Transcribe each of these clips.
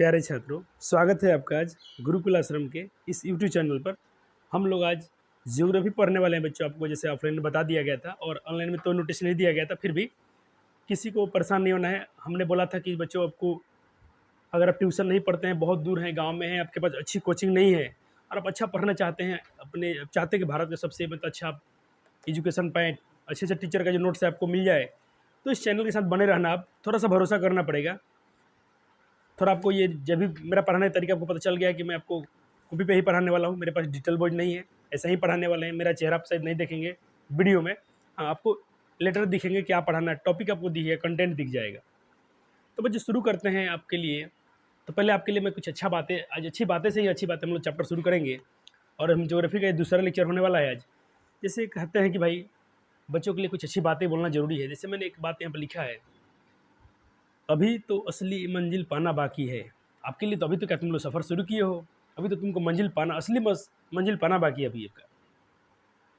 प्यारे छात्रों, स्वागत है आपका आज गुरुकुल आश्रम के इस यूट्यूब चैनल पर। हम लोग आज ज्योग्राफी पढ़ने वाले हैं बच्चों। आपको जैसे ऑफलाइन में बता दिया गया था और ऑनलाइन में तो नोटिस नहीं दिया गया था, फिर भी किसी को परेशान नहीं होना है। हमने बोला था कि बच्चों आपको अगर आप ट्यूशन नहीं पढ़ते हैं, बहुत दूर हैं, गाँव में हैं, आपके पास अच्छी कोचिंग नहीं है और आप अच्छा पढ़ना चाहते हैं, अपने चाहते हैं कि भारत का सबसे मतलब अच्छा आप एजुकेशन पाएँ, अच्छे से टीचर का जो नोट्स है आपको मिल जाए, तो इस चैनल के साथ बने रहना। आप थोड़ा सा भरोसा करना पड़ेगा। थोड़ा आपको ये जब भी मेरा पढ़ाने का तरीका आपको पता चल गया है कि मैं आपको कॉपी पे ही पढ़ाने वाला हूँ, मेरे पास डिजिटल बोर्ड नहीं है, ऐसा ही पढ़ाने वाले हैं। मेरा चेहरा आप शायद नहीं देखेंगे वीडियो में, हाँ आपको लेटर दिखेंगे, क्या पढ़ाना है, टॉपिक आपको दिखे, कंटेंट दिख जाएगा। तो बच्चे शुरू करते हैं आपके लिए। तो पहले आपके लिए मैं कुछ अच्छा बातें, आज अच्छी बातें से ही अच्छी बातें हम लोग चैप्टर शुरू करेंगे और हम ज्योग्राफी का दूसरा लेक्चर होने वाला है आज। जैसे कहते हैं कि भाई बच्चों के लिए कुछ अच्छी बातें बोलना ज़रूरी है। जैसे मैंने एक बात यहाँ पर लिखा है, अभी तो असली मंजिल पाना बाकी है। आपके लिए तो अभी तो क्या तुम लोग सफ़र शुरू किए हो, अभी तो तुमको मंजिल पाना, असली मंजिल पाना बाकी है। अभी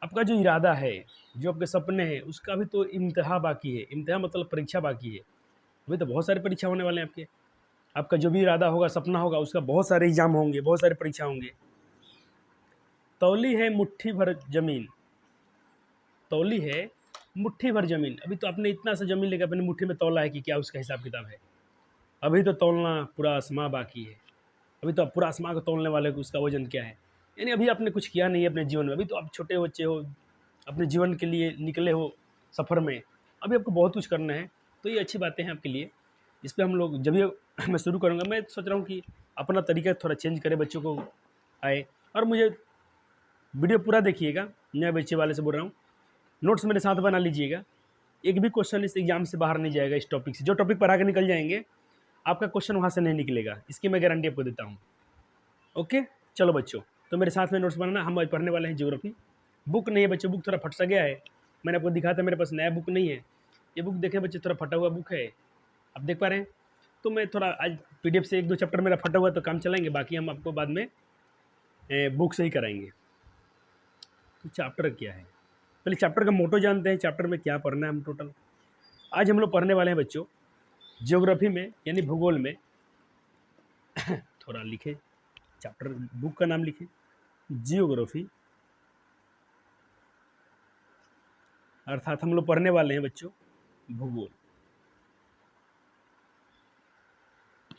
आपका जो इरादा है, जो आपके सपने हैं, उसका अभी तो इम्तिहा बाकी है। इम्तिहा मतलब परीक्षा बाकी है। अभी तो बहुत सारे परीक्षा होने वाले हैं आपके। आपका जो भी इरादा होगा, सपना होगा, उसका बहुत सारे एग्जाम होंगे, बहुत सारे परीक्षा होंगे। तौली है मुट्ठी भर जमीन, तौली है मुट्ठी भर जमीन। अभी तो आपने इतना सा जमीन लेकर अपनी मुट्ठी में तौला है कि क्या उसका हिसाब किताब है। अभी तो तौलना पूरा आसमां बाकी है। अभी तो आप पूरा आसमां को तौलने वाले को उसका वजन क्या है। यानी अभी आपने कुछ किया नहीं है अपने जीवन में। अभी तो आप छोटे बच्चे हो, अपने जीवन के लिए निकले हो सफ़र में। अभी आपको बहुत कुछ करना है। तो ये अच्छी बातें हैं आपके लिए। इस पर हम लोग जब भी मैं शुरू करूँगा, मैं सोच रहा हूँ कि अपना तरीका थोड़ा चेंज करें, बच्चों को आए। और मुझे वीडियो पूरा देखिएगा, नए बच्चे वाले से बोल रहा हूँ। नोट्स मेरे साथ बना लीजिएगा। एक भी क्वेश्चन इस एग्जाम से बाहर नहीं जाएगा। इस टॉपिक से जो टॉपिक पढ़ा के निकल जाएंगे, आपका क्वेश्चन वहाँ से नहीं निकलेगा, इसकी मैं गारंटी आपको देता हूँ। ओके, चलो बच्चों, तो मेरे साथ में नोट्स बनाना। हम आज पढ़ने वाले हैं ज्योग्राफी। बुक नहीं है बच्चों, बुक थोड़ा फट सा गया है। मैंने आपको दिखाया था, मेरे पास नया बुक नहीं है। ये बुक देखें बच्चे, थोड़ा फटा हुआ बुक है, आप देख पा रहे हैं। तो मैं थोड़ा आज पीडीएफ से एक दो चैप्टर मेरा फटा हुआ तो काम चलाएंगे, बाकी हम आपको बाद में बुक से ही कराएंगे। तो चैप्टर क्या है, पहले चैप्टर का मोटो जानते हैं, चैप्टर में क्या पढ़ना है हम टोटल। आज हम लोग पढ़ने वाले हैं बच्चों ज्योग्राफी में, यानी भूगोल में। थोड़ा लिखे, चैप्टर बुक का नाम लिखे, जियोग्राफी, अर्थात हम लोग पढ़ने वाले हैं बच्चों भूगोल।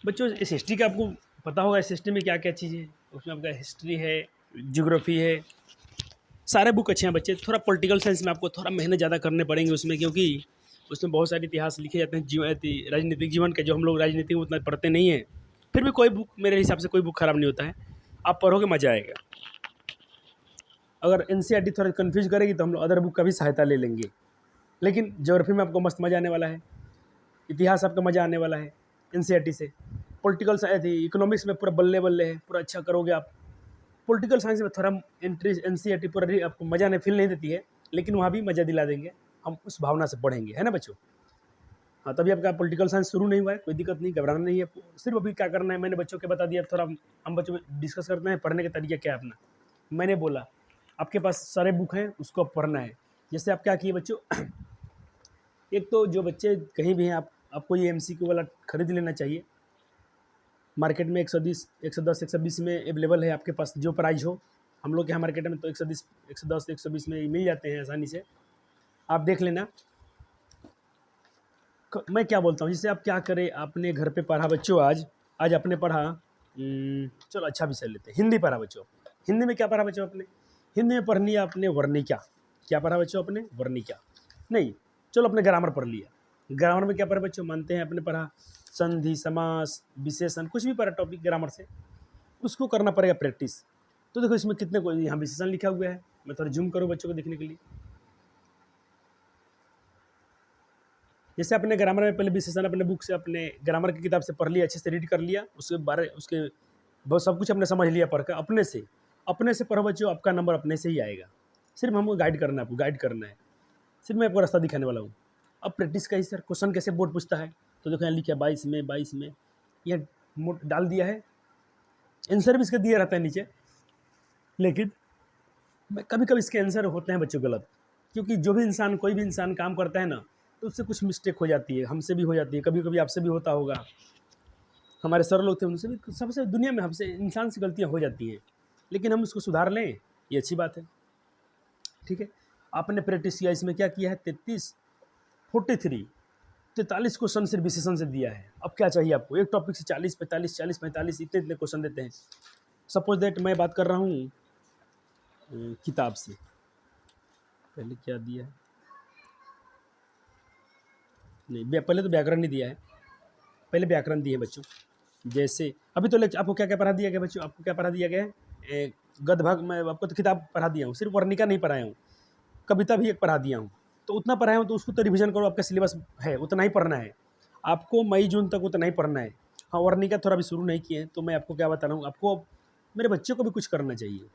बच्चों इस हिस्ट्री का आपको पता होगा, इस हिस्ट्री में क्या क्या चीज़ है। उसमें आपका हिस्ट्री है, ज्योग्राफी है, सारे बुक अच्छे हैं बच्चे। थोड़ा पॉलिटिकल साइंस में आपको थोड़ा मेहनत ज़्यादा करने पड़ेंगे उसमें, क्योंकि उसमें बहुत सारे इतिहास लिखे जाते हैं राजनीतिक जीवन के, जो हम लोग राजनीति में उतना पढ़ते नहीं हैं। फिर भी कोई बुक, मेरे हिसाब से कोई बुक ख़राब नहीं होता है, आप पढ़ोगे मज़ा आएगा। अगर एनसीईआरटी थोड़ा कन्फ्यूज करेगी तो हम लोग अदर बुक का भी सहायता ले लेंगे, लेकिन ज्योग्राफी में आपको मस्त मज़ा आने वाला है। इतिहास आपका मज़ा आने वाला है एनसीईआरटी से। पॉलिटिकल साइंस, इकोनॉमिक्स में पूरा बल्ले बल्ले है, पूरा अच्छा करोगे आप। पॉलिटिकल साइंस में थोड़ा एंट्री एनसीईआरटी पूरा आपको मज़ा नहीं, फील नहीं देती है, लेकिन वहाँ भी मज़ा दिला देंगे। हम उस भावना से पढ़ेंगे, है ना बच्चों। हाँ, तभी आपका पॉलिटिकल साइंस शुरू नहीं हुआ है, कोई दिक्कत नहीं, घबराना नहीं है आपको। सिर्फ अभी क्या करना है, मैंने बच्चों के बता दिया। थोड़ा हम बच्चों में डिस्कस करते हैं पढ़ने के तरीका क्या है अपना। मैंने बोला आपके पास सारे बुक हैं, उसको आप पढ़ना है। जैसे आप क्या किए बच्चों, एक तो जो बच्चे कहीं भी हैं, आपको ये एमसीक्यू वाला खरीद लेना चाहिए। मार्केट में 110, 120 में अवेलेबल है आपके पास, जो प्राइस हो। हम लोग के यहाँ मार्केट में तो 110, 120 में मिल जाते हैं आसानी से, आप देख लेना। मैं क्या बोलता हूँ, जैसे आप क्या करें, आपने घर पे पढ़ा बच्चों, आज आपने पढ़ा, चलो अच्छा विषय लेते हैं, हिंदी पढ़ा बच्चों। हिंदी में क्या पढ़ा बच्चों आपने, हिंदी में पढ़ लिया आपने वर्णिका। क्या पढ़ा बच्चों आपने, वर्णिका नहीं, चलो अपने ग्रामर पढ़ लिया। ग्रामर में क्या पढ़ा बच्चों, मानते हैं आपने पढ़ा संधि, समास, विशेषण, कुछ भी पढ़ा टॉपिक ग्रामर से, उसको करना पड़ेगा प्रैक्टिस। तो देखो इसमें कितने को यहाँ विशेषण लिखा हुआ है, मैं थोड़ा जूम करूँ बच्चों को देखने के लिए। जैसे अपने ग्रामर में पहले विशेषण अपने बुक से, अपने ग्रामर की किताब से पढ़ लिया, अच्छे से रीड कर लिया, उसके बारे उसके बहुत सब कुछ अपने समझ लिया पढ़कर। अपने से पढ़ो बच्चों, आपका नंबर अपने से ही आएगा। सिर्फ हमको गाइड करना है, आपको गाइड करना है, सिर्फ मैं आपको रास्ता दिखाने वाला हूँ। अब प्रैक्टिस का ही सर, क्वेश्चन कैसे बोर्ड पूछता है, तो देखो यहाँ लिखा 22 में यह डाल दिया है, आंसर भी इसका दिया रहता है नीचे। लेकिन कभी कभी इसके आंसर होते हैं बच्चों गलत, क्योंकि जो भी इंसान, कोई भी इंसान काम करता है ना, तो उससे कुछ मिस्टेक हो जाती है, हमसे भी हो जाती है, कभी कभी आपसे भी होता होगा। हमारे सर लोग थे, उनसे भी सबसे दुनिया में हमसे इंसान से गलतियाँ हो जाती हैं, लेकिन हम उसको सुधार लें, ये अच्छी बात है। ठीक है, आपने प्रैक्टिस किया, इसमें क्या किया है, 43 क्वेश्चन सिर्फ विशेषण से दिया है। अब क्या चाहिए आपको, एक टॉपिक से 40 45 40 45 इतने क्वेश्चन देते हैं। सपोज दैट मैं बात कर रहा हूँ किताब से, पहले क्या दिया है, नहीं पहले तो व्याकरण नहीं दिया है, पहले व्याकरण दिए बच्चों। जैसे अभी तो आपको क्या क्या पढ़ा दिया गया बच्चों, आपको क्या पढ़ा दिया गया है, गद्य मैं आपको तो किताब पढ़ा दिया हूँ, सिर्फ वर्णिका नहीं पढ़ाया हूँ, कविता भी एक पढ़ा दिया हूँ। तो उतना पढ़ाया हूँ तो उसको तो रिवीजन करो, आपका सिलेबस है उतना ही पढ़ना है आपको, मई जून तक उतना ही पढ़ना है। हाँ, वर्णिका थोड़ा भी शुरू नहीं किए हैं, तो मैं आपको क्या बता रहा हूँ, आपको मेरे बच्चे को भी कुछ करना चाहिए।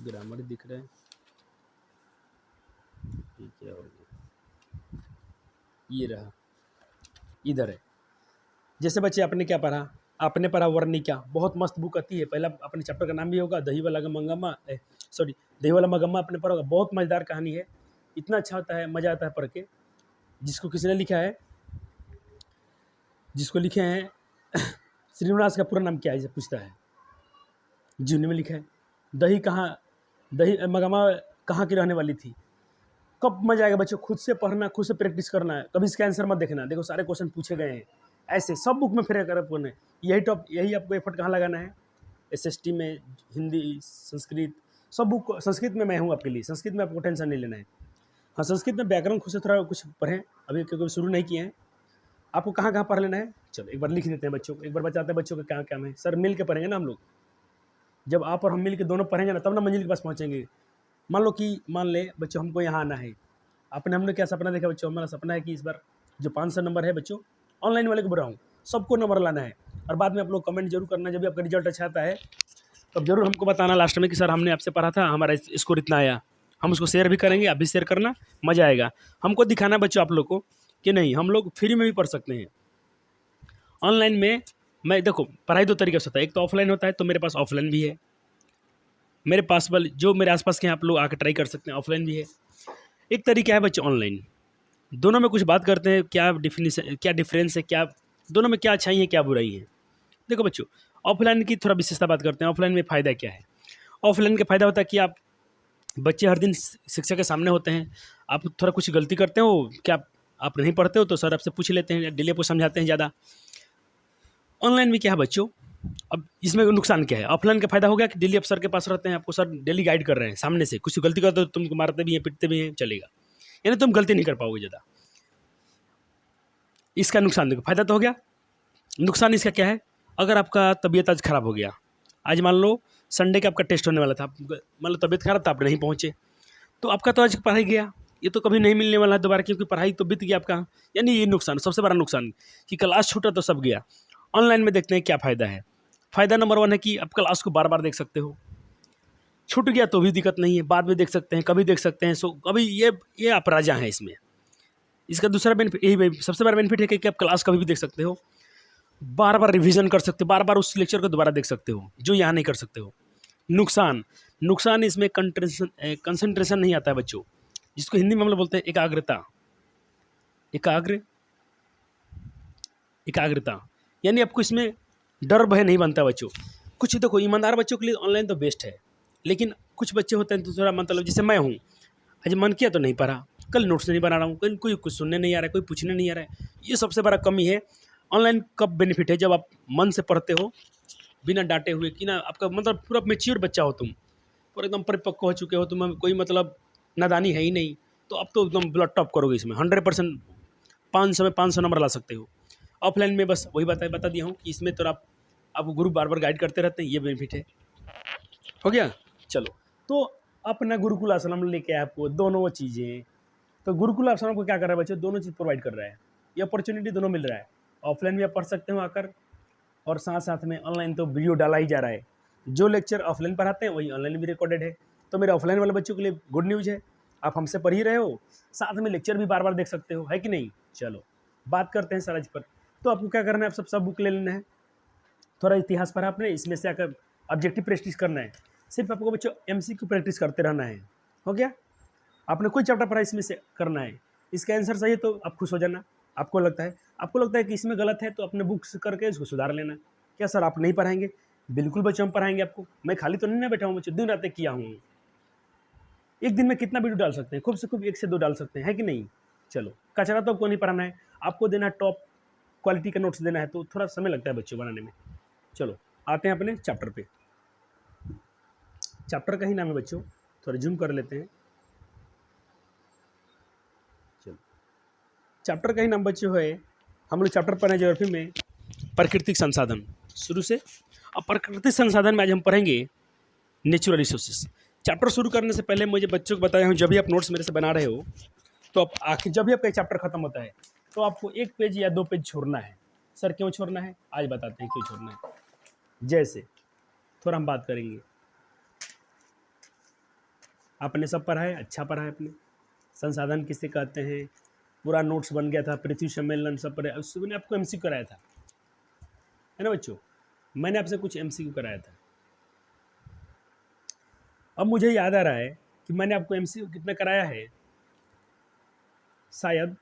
ग्रामर दिख रहा है, ये क्या हो गया, ये रहा, इधर है। जैसे बच्चे आपने क्या पढ़ा, आपने पढ़ा वर्णिका, बहुत मस्त बुक आती है, पहला अपने चैप्टर का नाम भी होगा दही वाला मंगम्मा, सॉरी दही वाला मगम्मा आपने पढ़ा होगा, बहुत मज़ेदार कहानी है, इतना अच्छा होता है, मज़ा आता है पढ़ के। जिसको किसने लिखा है, जिसको लिखे हैं श्रीनिवास का पूरा नाम क्या है, पूछता है, जीवनी में लिखा है। दही कहाँ, दही मगम्मा कहाँ की रहने वाली थी। कब मजा आएगा बच्चों, खुद से पढ़ना, खुद से प्रैक्टिस करना है, कभी इसका आंसर मत देखना, देखो सारे क्वेश्चन पूछे गए हैं, ऐसे सब बुक में फिर कर अपने यही आपको एफर्ट कहाँ लगाना है, एसएसटी में, हिंदी, संस्कृत, सब बुक। संस्कृत में मैं हूँ आपके लिए, संस्कृत में आपको टेंशन नहीं लेना है। हाँ, संस्कृत में व्याकरण खुद से थोड़ा कुछ पढ़ें, अभी क्योंकि शुरू नहीं किए हैं। आपको कहाँ कहाँ पढ़ लेना है, चलो एक बार लिख देते हैं बच्चों को, एक बार बताते हैं बच्चों को क्या क्या है। सर मिल के पढ़ेंगे ना हम लोग, जब आप और हम मिल के दोनों पढ़ेंगे ना, तब ना मंजिल के पास पहुँचेंगे। मान ले बच्चों हमको यहाँ आना है, हमने क्या सपना देखा बच्चों, हमारा सपना है कि इस बार जो 500 नंबर है बच्चों, ऑनलाइन वाले को बुरा हूँ, सबको नंबर लाना है। और बाद में आप लोग कमेंट जरूर करना, जब भी आपका रिजल्ट अच्छा आता है तब जरूर हमको बताना लास्ट में कि सर हमने आपसे पढ़ा था, हमारा स्कोर इतना आया। हम उसको शेयर भी करेंगे, आप भी शेयर करना, मज़ा आएगा। हमको दिखाना बच्चों आप लोग को कि नहीं, हम लोग फ्री में भी पढ़ सकते हैं। ऑनलाइन में मैं देखो, पढ़ाई 2 तरीके से होता है, एक तो ऑफलाइन होता है, तो मेरे पास ऑफलाइन भी है, मेरे पास वाले जो मेरे आसपास के हैं आप लोग आकर ट्राई कर सकते हैं, ऑफलाइन भी है। एक तरीका है बच्चों ऑनलाइन, दोनों में कुछ बात करते हैं, क्या डिफिनेशन, क्या डिफरेंस है, क्या दोनों में क्या अच्छाई है, क्या बुराई है। देखो बच्चों, ऑफलाइन की थोड़ा विशेषता बात करते हैं। ऑफलाइन में फ़ायदा क्या है, ऑफलाइन का फ़ायदा होता है कि आप बच्चे हर दिन शिक्षक के सामने होते हैं, आप थोड़ा कुछ गलती करते हो, क्या आप नहीं पढ़ते हो तो सर आपसे पूछ लेते हैं, डेली आपको समझाते हैं ज़्यादा। ऑनलाइन में क्या है बच्चों, अब इसमें नुकसान क्या है, ऑफलाइन का फ़ायदा हो गया कि डेली आप सर के पास रहते हैं, आपको सर डेली गाइड कर रहे हैं सामने से, कुछ गलती करते हो तो तुमको मारते भी हैं, पिटते भी हैं, चलेगा, यानी तुम गलती नहीं कर पाओगे ज़्यादा। इसका नुकसान देखो, फ़ायदा तो हो गया, नुकसान इसका क्या है, अगर आपका तबीयत आज ख़राब हो गया, आज मान लो संडे का आपका टेस्ट होने वाला था, मान लो तबीयत खराब था, आप नहीं पहुँचे, तो आपका तो आज पढ़ाई गया, ये तो कभी नहीं मिलने वाला है दोबारा, क्योंकि पढ़ाई तो बीत गया आपका। यानी ये नुकसान, सबसे बड़ा नुकसान कि क्लास छूटा तो सब गया। ऑनलाइन में देखते हैं क्या फ़ायदा है। फ़ायदा नंबर 1 है कि आप क्लास को बार बार देख सकते हो, छूट गया तो भी दिक्कत नहीं है, बाद में देख सकते हैं, कभी देख सकते हैं। सो कभी ये आप राजा हैं इसमें। इसका दूसरा बेनिफिट, यही सबसे बड़ा बेनिफिट है कि आप क्लास कभी भी देख सकते हो, बार बार रिवीजन कर सकते हो, बार बार उस लेक्चर को दोबारा देख सकते हो, जो यहाँ नहीं कर सकते हो। नुकसान इसमें कंसंट्रेशन नहीं आता है बच्चों, जिसको हिंदी में हम लोग बोलते हैं एकाग्रता। एकाग्रता यानी आपको इसमें डर भय नहीं बनता बच्चों। कुछ देखो, ईमानदार बच्चों के लिए ऑनलाइन तो बेस्ट है, लेकिन कुछ बच्चे होते हैं तो थोड़ा मतलब, जैसे मैं हूँ, आज मन किया तो नहीं पढ़ा, कल नोट्स नहीं बना रहा हूँ, कल कोई कुछ सुनने नहीं आ रहा है, कोई पूछने नहीं आ रहा है। ये सबसे बड़ा कमी है। ऑनलाइन कब बेनिफिट है, जब आप मन से पढ़ते हो, बिना डांटे हुए, कि ना आपका मतलब पूरा मेच्योर बच्चा हो तुम, और एकदम परिपक्व हो चुके हो, तुम्हें कोई मतलब नादानी है ही नहीं, तो अब तो एकदम ब्लड टॉप करोगे इसमें 100%, 500 में 500 नंबर ला सकते हो। ऑफलाइन में बस वही बता दिया हूँ कि इसमें तो आपको गुरु बार बार गाइड करते रहते हैं, ये बेनिफिट है। हो गया, चलो। तो अपना गुरुकुल आश्रम लेके आए आपको दोनों चीज़ें। तो गुरुकुल आश्रम को क्या कर रहा है बच्चों, दोनों चीज़ प्रोवाइड कर रहा है, ये अपॉर्चुनिटी दोनों मिल रहा है। ऑफलाइन भी आप पढ़ सकते हो आकर, और साथ साथ में ऑनलाइन तो वीडियो डाला ही जा रहा है, जो लेक्चर ऑफलाइन पढ़ाते हैं वही ऑनलाइन भी रिकॉर्डेड है। तो मेरे ऑफलाइन वाले बच्चों के लिए गुड न्यूज़ है, आप हमसे पढ़ ही रहे हो, साथ में लेक्चर भी बार बार देख सकते हो, है कि नहीं। चलो बात करते हैं सर आज पर। तो आपको क्या करना है, आप सब बुक ले लेना है, थोड़ा इतिहास पढ़ा आपने, इसमें से आकर ऑब्जेक्टिव प्रैक्टिस करना है। सिर्फ आपको बच्चों MCQ प्रैक्टिस करते रहना है। हो गया, आपने कोई चैप्टर पढ़ा इसमें से करना है। इसका आंसर सही है तो आप खुश हो जाना। आपको लगता है कि इसमें गलत है तो अपने बुक्स करके इसको सुधार लेना। क्या सर आप नहीं पढ़ाएंगे? बिल्कुल बच्चों हम पढ़ाएंगे आपको। मैं खाली तो नहीं ना बैठा हूँ बच्चों, दिन रात एक किया हूँ। एक दिन में कितना वीडियो डाल सकते हैं? खूब से खूब 1 से 2 डाल सकते हैं, है कि नहीं? चलो, कचरा तो आपको नहीं पढ़ाना है, आपको देना है टॉप क्वालिटी का नोट्स देना है, तो थोड़ा समय लगता है बच्चों बनाने में। चलो आते हैं अपने चैप्टर पे। चैप्टर का ही नाम है बच्चों, थोड़ा जूम कर लेते हैं। चलो, चैप्टर का ही नाम बच्चों है, हम लोग चैप्टर पढ़े ज्योग्राफी में प्राकृतिक संसाधन शुरू से। अब प्राकृतिक संसाधन में आज हम पढ़ेंगे नेचुरल रिसोर्सेज। चैप्टर शुरू करने से पहले मुझे बच्चों को बताया हूँ, जब भी आप नोट्स मेरे से बना रहे हो तो आप आखिर जब भी आपका चैप्टर खत्म होता है तो आपको 1 पेज या 2 पेज छोड़ना है। सर क्यों छोड़ना है? आज बताते हैं क्यों छोड़ना है। जैसे थोड़ा हम बात करेंगे, आपने सब पढ़ा है, अच्छा पढ़ा है आपने। संसाधन किसे कहते हैं, पूरा नोट्स बन गया था, पृथ्वी सम्मेलन सब पढ़े। उससे मैंने आपको MCQ कराया था, है ना बच्चों? मैंने आपसे कुछ MCQ कराया था। अब मुझे याद आ रहा है कि मैंने आपको MCQ कितना कराया है, शायद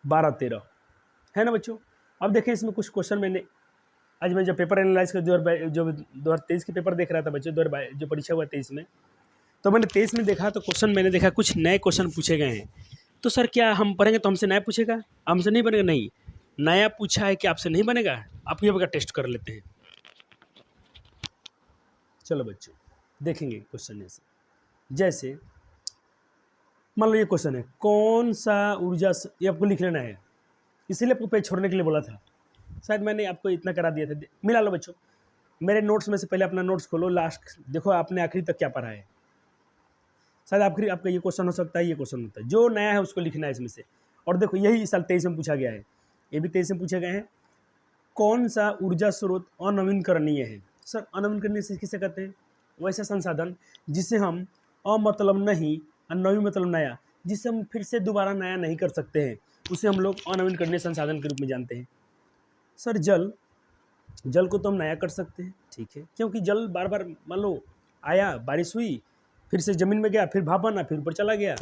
12-13, है ना बच्चों? अब देखें इसमें कुछ क्वेश्चन मैंने आज मैं जब पेपर एनालाइज कर जो 2023 के पेपर देख रहा था बच्चों, जो परीक्षा हुआ 23 में, तो मैंने 23 में देखा तो क्वेश्चन मैंने देखा कुछ नए क्वेश्चन पूछे गए हैं। तो सर क्या हम पढ़ेंगे तो हमसे नया पूछेगा? हमसे नहीं बनेगा? नहीं, नया पूछा है कि आपसे नहीं बनेगा। आप ये बगैर टेस्ट कर लेते हैं। चलो बच्चों देखेंगे क्वेश्चन ऐसे, जैसे मान लो ये क्वेश्चन है, कौन सा ऊर्जा ये आपको लिख लेना है, इसीलिए आपको पेज छोड़ने के लिए बोला था। शायद मैंने आपको इतना करा दिया था, मिला लो बच्चों। मेरे नोट्स में से पहले अपना नोट्स खोलो, लास्ट देखो आपने आखिरी तक क्या पढ़ा है। शायद आखिरी आपका ये क्वेश्चन हो सकता है, ये क्वेश्चन होता है, जो नया है उसको लिखना है इसमें से। और देखो यही इस साल 23 में पूछा गया है, ये भी 23 में पूछे गए हैं। कौन सा ऊर्जा स्रोत अनवीनकरणीय है? सर अनवीनकरणीय से किसे कहते हैं? वैसा संसाधन जिसे हम अमतलब नहीं, नवी मतलब नया, जिसे हम फिर से दोबारा नया नहीं कर सकते हैं, उसे हम लोग अनवीनकरणीय संसाधन के रूप में जानते हैं। सर जल को तो हम नया कर सकते हैं, ठीक है, क्योंकि जल बार बार मान लो आया, बारिश हुई, फिर से जमीन में गया, फिर भाप बना, फिर ऊपर चला गया,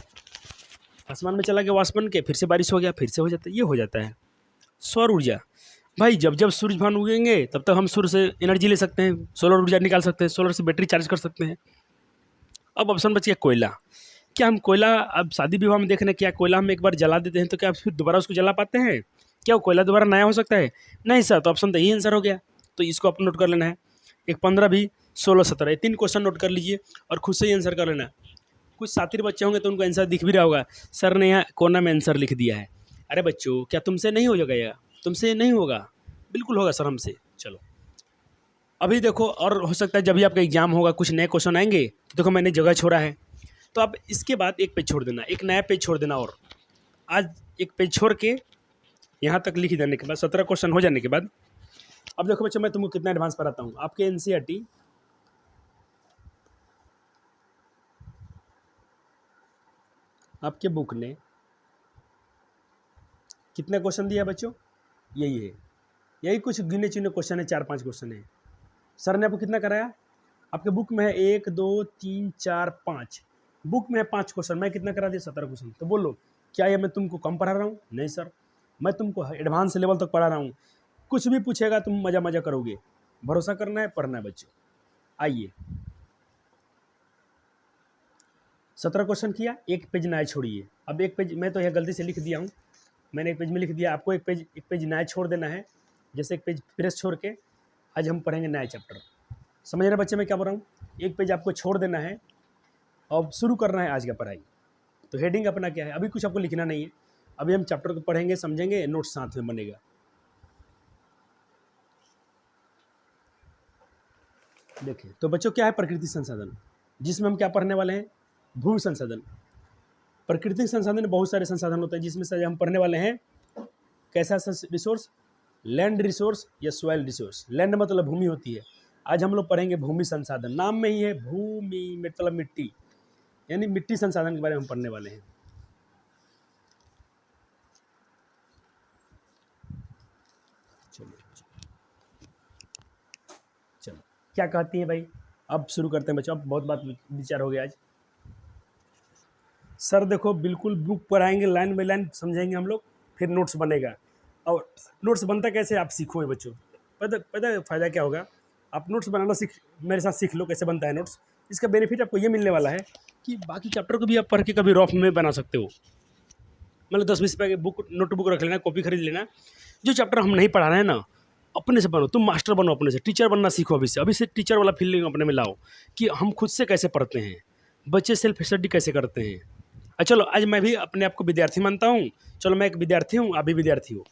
आसमान में चला गया, वाष्प बन के फिर से बारिश हो गया, फिर से हो जाता है, ये हो जाता है। सौर ऊर्जा, भाई जब जब सूरज भान उगेंगे तब तक हम सूर्य से एनर्जी ले सकते हैं, सोलर ऊर्जा निकाल सकते हैं, सोलर से बैटरी चार्ज कर सकते हैं। अब ऑप्शन बच गया कोयला। क्या हम कोयला, अब शादी विवाह में देख रहे हैं, क्या कोयला हम एक बार जला देते हैं तो क्या फिर दोबारा उसको जला पाते हैं? क्या वो कोयला दोबारा नया हो सकता है? नहीं सर, तो ऑप्शन तो यही आंसर हो गया। तो इसको आप नोट कर लेना है। एक 15, 20, 16, 17, ये 3 क्वेश्चन नोट कर लीजिए और खुद से ही आंसर कर लेना। कुछ साथी बच्चे होंगे तो उनको आंसर दिख भी रहा होगा, सर ने यहाँ कोना में आंसर लिख दिया है। अरे बच्चों क्या तुमसे नहीं हो जाएगा? तुमसे नहीं होगा? बिल्कुल होगा सर हमसे। चलो अभी देखो, और हो सकता है जब भी आपका एग्जाम होगा कुछ नए क्वेश्चन आएंगे तो देखो मैंने जगह छोड़ा है, तो आप इसके बाद एक पेज छोड़ देना, एक नया पेज छोड़ देना। और आज एक पेज छोड़ के यहाँ तक लिख देने के बाद 17 क्वेश्चन हो जाने के बाद, अब देखो बच्चों मैं तुमको कितना एडवांस पढ़ाता हूँ। आपके NCERT आपके बुक ने कितने क्वेश्चन दिया बच्चों? यही है, यही कुछ गिने चुने क्वेश्चन है, 4-5 क्वेश्चन है। सर ने आपको कितना कराया? आपके बुक में है 1, 2, 3, 4, 5, बुक में है 5 क्वेश्चन, मैं कितना करा दिया? 17 क्वेश्चन। तो बोलो क्या ये मैं तुमको कम पढ़ा रहा हूँ? नहीं सर, मैं तुमको एडवांस लेवल तक पढ़ा रहा हूँ। कुछ भी पूछेगा तुम मज़ा मज़ा करोगे, भरोसा करना है, पढ़ना है बच्चों। आइए 17 क्वेश्चन किया, एक पेज नया छोड़िए। अब एक पेज मैं तो यह गलती से लिख दिया हूँ, मैंने एक पेज में लिख दिया, आपको एक पेज नया छोड़ देना है। जैसे एक पेज फ्रेश छोड़ के आज हम पढ़ेंगे नया चैप्टर। समझ रहे बच्चे मैं क्या बोल रहा हूँ? एक पेज आपको छोड़ देना है और शुरू करना है आज का पढ़ाई। तो हेडिंग अपना क्या है, अभी कुछ आपको लिखना नहीं है, अभी हम चैप्टर को पढ़ेंगे, समझेंगे, नोट साथ में बनेगा। देखिए तो बच्चों क्या है प्राकृतिक संसाधन, जिसमें हम क्या पढ़ने वाले हैं? भू संसाधन। प्राकृतिक संसाधन में बहुत सारे संसाधन होते हैं, जिसमें से हम पढ़ने वाले हैं कैसा रिसोर्स, लैंड रिसोर्स या सॉइल रिसोर्स। लैंड मतलब भूमि होती है, आज हम लोग पढ़ेंगे भूमि संसाधन। नाम में ही है भूमि मतलब मिट्टी, यानी मिट्टी संसाधन के बारे में हम पढ़ने वाले हैं। चलिए क्या कहती हैं भाई। अब शुरू करते हैं बच्चों, अब बहुत बात विचार हो गया आज। सर देखो बिल्कुल बुक पढ़ाएंगे, लाइन बाई लाइन समझाएंगे हम लोग, फिर नोट्स बनेगा। और नोट्स बनता कैसे आप सीखो बच्चों। पता पता है फ़ायदा क्या होगा, आप नोट्स बनाना सीख, मेरे साथ सीख लो कैसे बनता है नोट्स। इसका बेनिफिट आपको ये मिलने वाला है कि बाकी चैप्टर को भी आप पढ़ के कभी रफ में बना सकते हो। मतलब 10-20 रुपये की बुक, नोटबुक रख लेना, कॉपी खरीद लेना, जो चैप्टर हम नहीं पढ़ा रहे हैं ना, अपने से बनो, तुम मास्टर बनो, अपने से टीचर बनना सीखो। अभी से टीचर वाला फीलिंग अपने में लाओ कि हम खुद से कैसे पढ़ते हैं, बच्चे सेल्फ स्टडी कैसे करते हैं। चलो आज मैं भी अपने आप को विद्यार्थी मानता हूँ, चलो मैं एक विद्यार्थी हूँ, आप भी विद्यार्थी हो,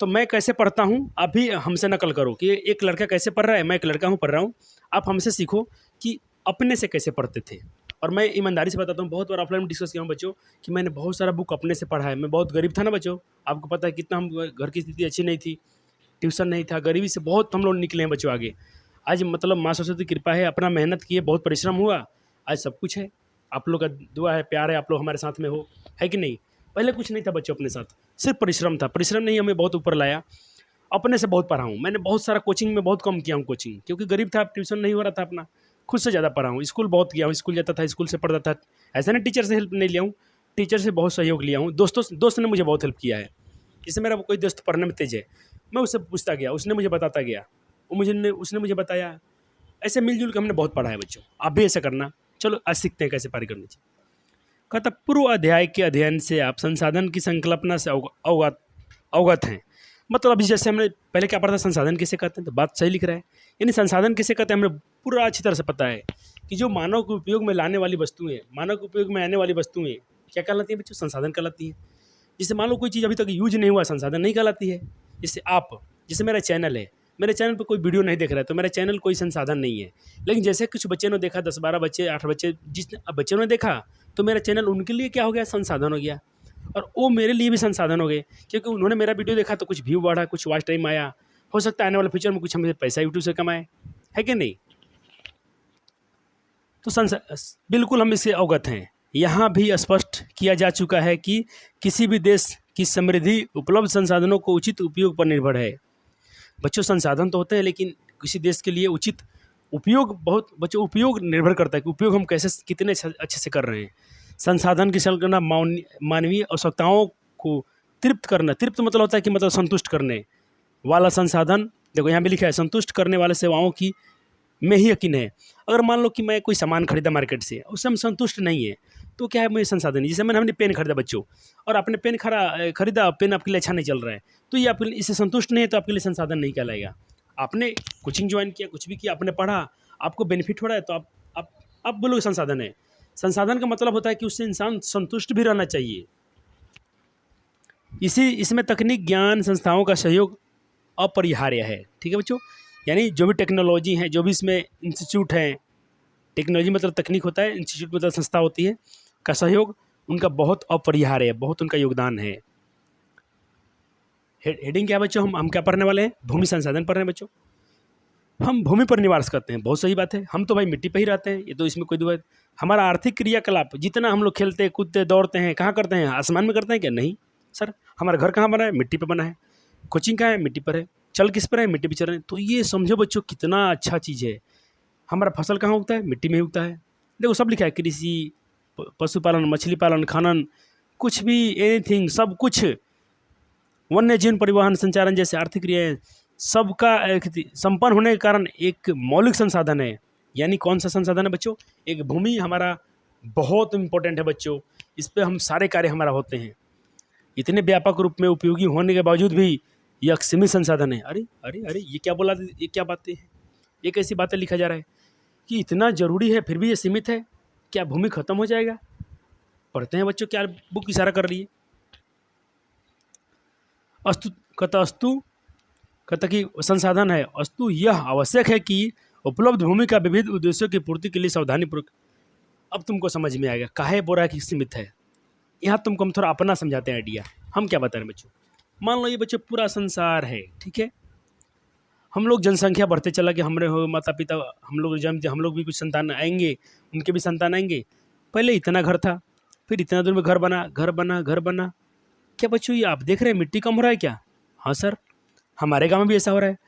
तो मैं कैसे पढ़ता हूँ आप भी हमसे नकल करो कि एक लड़का कैसे पढ़ रहा है, मैं एक लड़का हूँ पढ़ रहा हूँ, आप हमसे सीखो कि अपने से कैसे पढ़ते थे। और मैं ईमानदारी से बताता हूँ, बहुत बार ऑफलाइन में डिस्कस किया हूँ बच्चों कि मैंने बहुत सारा बुक अपने से पढ़ा है। मैं बहुत गरीब था ना बच्चों, आपको पता है कितना हम, घर की स्थिति अच्छी नहीं थी, ट्यूशन नहीं था, गरीबी से बहुत हम लोग निकले हैं बच्चों आगे। आज मतलब माँ सरस्वती की कृपा है, अपना मेहनत किए, बहुत परिश्रम हुआ, आज सब कुछ है। आप लोग का दुआ है, प्यार है, आप लोग हमारे साथ में हो, है कि नहीं। पहले कुछ नहीं था बच्चों अपने साथ, सिर्फ परिश्रम था, परिश्रम नहीं हमें बहुत ऊपर लाया। अपने से बहुत पढ़ा हूँ मैंने, बहुत सारा कोचिंग में बहुत कम किया हूँ कोचिंग, क्योंकि गरीब था, ट्यूशन नहीं हो रहा था अपना, खुद से ज़्यादा पढ़ा हूँ। स्कूल बहुत किया हूँ, स्कूल जाता था, स्कूल से पढ़ता था, ऐसा नहीं टीचर से हेल्प नहीं लिया हूँ, टीचर से बहुत सहयोग लिया हूँ, दोस्त ने मुझे बहुत हेल्प किया है। जैसे मेरा कोई दोस्त पढ़ने में तेज है, मैं उससे पूछता गया, उसने मुझे बताता गया, उसने मुझे बताया, ऐसे मिलजुल के हमने बहुत पढ़ा है बच्चों। आप भी ऐसा करना। चलो आज सीखते हैं कैसे पारी करनी चाहिए। कहता पूर्व अध्याय के अध्ययन से आप संसाधन की संकल्पना से अवगत हैं। मतलब अभी जैसे हमने पहले क्या पढ़ा था, संसाधन किसे कहते हैं, तो बात सही लिख रहा है, यानी संसाधन किसे कहते हैं हमें पूरा अच्छी तरह से पता है कि जो मानव के उपयोग में लाने वाली वस्तुएं, मानव के उपयोग में आने वाली वस्तुएं क्या कहलाती हैं बच्चों, संसाधन कहलाती हैं। जैसे मान लो कोई चीज़ अभी तक यूज नहीं हुआ, संसाधन नहीं कहलाती है। जैसे जैसे मेरा चैनल है, मेरे चैनल पर कोई वीडियो नहीं देख रहा है तो मेरा चैनल कोई संसाधन नहीं है। लेकिन जैसे कुछ बच्चे ने देखा, 10-12 बच्चे, 8 बच्चे, जिस बच्चों ने देखा, तो मेरा चैनल उनके लिए क्या हो गया, संसाधन हो गया। और वो मेरे लिए भी संसाधन हो गए, क्योंकि उन्होंने मेरा वीडियो देखा तो कुछ व्यू बढ़ा, कुछ वॉच टाइम आया, हो सकता है आने वाले फ्यूचर में कुछ हमें पैसा यूट्यूब से कमाए, है कि नहीं। तो बिल्कुल हम इससे अवगत हैं। यहाँ भी स्पष्ट किया जा चुका है कि किसी भी देश की समृद्धि उपलब्ध संसाधनों को उचित उपयोग पर निर्भर है। बच्चों संसाधन तो होते हैं, लेकिन किसी देश के लिए उचित उपयोग, बहुत बच्चों उपयोग निर्भर करता है कि उपयोग हम कैसे कितने अच्छे से कर रहे हैं। संसाधन की संकल्पना मानवीय आवश्यकताओं को तृप्त करना, तृप्त मतलब होता है कि मतलब संतुष्ट करने वाला संसाधन। देखो यहाँ भी लिखा है, संतुष्ट करने वाले सेवाओं की में ही यकीन है। अगर मान लो कि मैं कोई सामान खरीदा मार्केट से, उससे हम संतुष्ट नहीं है, तो क्या है, मुझे संसाधन नहीं। जैसे हमने पेन खरीदा बच्चों, और आपने पेन खरीदा, पेन आपके लिए अच्छा नहीं चल रहा है, तो ये आपके लिए, इससे संतुष्ट नहीं है, तो आपके लिए संसाधन नहीं कहलाएगा। आपने कोचिंग ज्वाइन किया, कुछ भी किया, आपने पढ़ा, आपको बेनिफिट हो रहा है, तो आप बोलोगे संसाधन है। संसाधन का मतलब होता है कि उससे इंसान संतुष्ट भी रहना चाहिए। इसमें तकनीक, ज्ञान, संस्थाओं का सहयोग अपरिहार्य है। ठीक है बच्चों, यानी जो भी टेक्नोलॉजी है, जो भी इसमें इंस्टीट्यूट हैं, टेक्नोलॉजी मतलब तकनीक होता है, इंस्टीट्यूट मतलब संस्था होती है, का सहयोग उनका बहुत अपरिहार्य है, बहुत उनका योगदान है। हेडिंग क्या है बच्चों, हम क्या पढ़ने वाले हैं, भूमि संसाधन पढ़ रहे हैं बच्चों। हम भूमि पर निवास करते हैं, बहुत सही बात है, हम तो भाई मिट्टी पर ही रहते हैं, ये तो इसमें कोई दुआ। हमारा आर्थिक क्रियाकलाप, जितना हम लोग खेलते कूदते दौड़ते हैं, कहाँ करते हैं, आसमान में करते हैं क्या, नहीं सर। हमारा घर कहाँ बना है, मिट्टी पर बना है। कोचिंग कहाँ है, मिट्टी पर है। चल किस पर है, मिट्टी पर चल रहे हैं। तो ये समझो बच्चों कितना अच्छा चीज़ है। हमारा फसल कहाँ उगता है, मिट्टी में उगता है। देखो सब लिखा है, कृषि, पशुपालन, मछली पालन, खनन, कुछ भी, एनीथिंग, सब कुछ, वन्य जीवन, परिवहन, संचारण जैसे आर्थिक क्रियाएं, सबका संपन्न होने के कारण एक मौलिक संसाधन है। यानी कौन सा संसाधन है बच्चों, एक भूमि हमारा बहुत इम्पोर्टेंट है बच्चों, इस पर हम सारे कार्य हमारा होते हैं। इतने व्यापक रूप में उपयोगी होने के बावजूद भी ये एक सीमित संसाधन है। अरे अरे अरे, ये क्या बोला, ये क्या बातें हैं, ये कैसी बातें लिखा जा रहा है कि इतना ज़रूरी है फिर भी ये सीमित है। क्या भूमि खत्म हो जाएगा। पढ़ते हैं बच्चों, क्या बुक इशारा कर रही है। अस्तु कि संसाधन है, अस्तु यह आवश्यक है कि उपलब्ध भूमि का विविध उद्देश्यों की पूर्ति के लिए सावधानीपूर्वक। अब तुमको समझ में आएगा काहे बोरा की सीमित है। यहाँ तुमको हम थोड़ा अपना समझाते हैं आइडिया। हम क्या बता रहे हैं बच्चों, मान लो ये बच्चों पूरा संसार है, ठीक है, हम लोग जनसंख्या बढ़ते चला कि हमारे हो माता पिता, हम लोग भी कुछ संतान आएंगे, उनके भी संतान आएंगे। पहले इतना घर था, फिर इतना दूर में घर बना। क्या बच्चों ये आप देख रहे हैं मिट्टी कम हो रहा है क्या। हाँ सर, हमारे गाँव में भी ऐसा हो रहा है।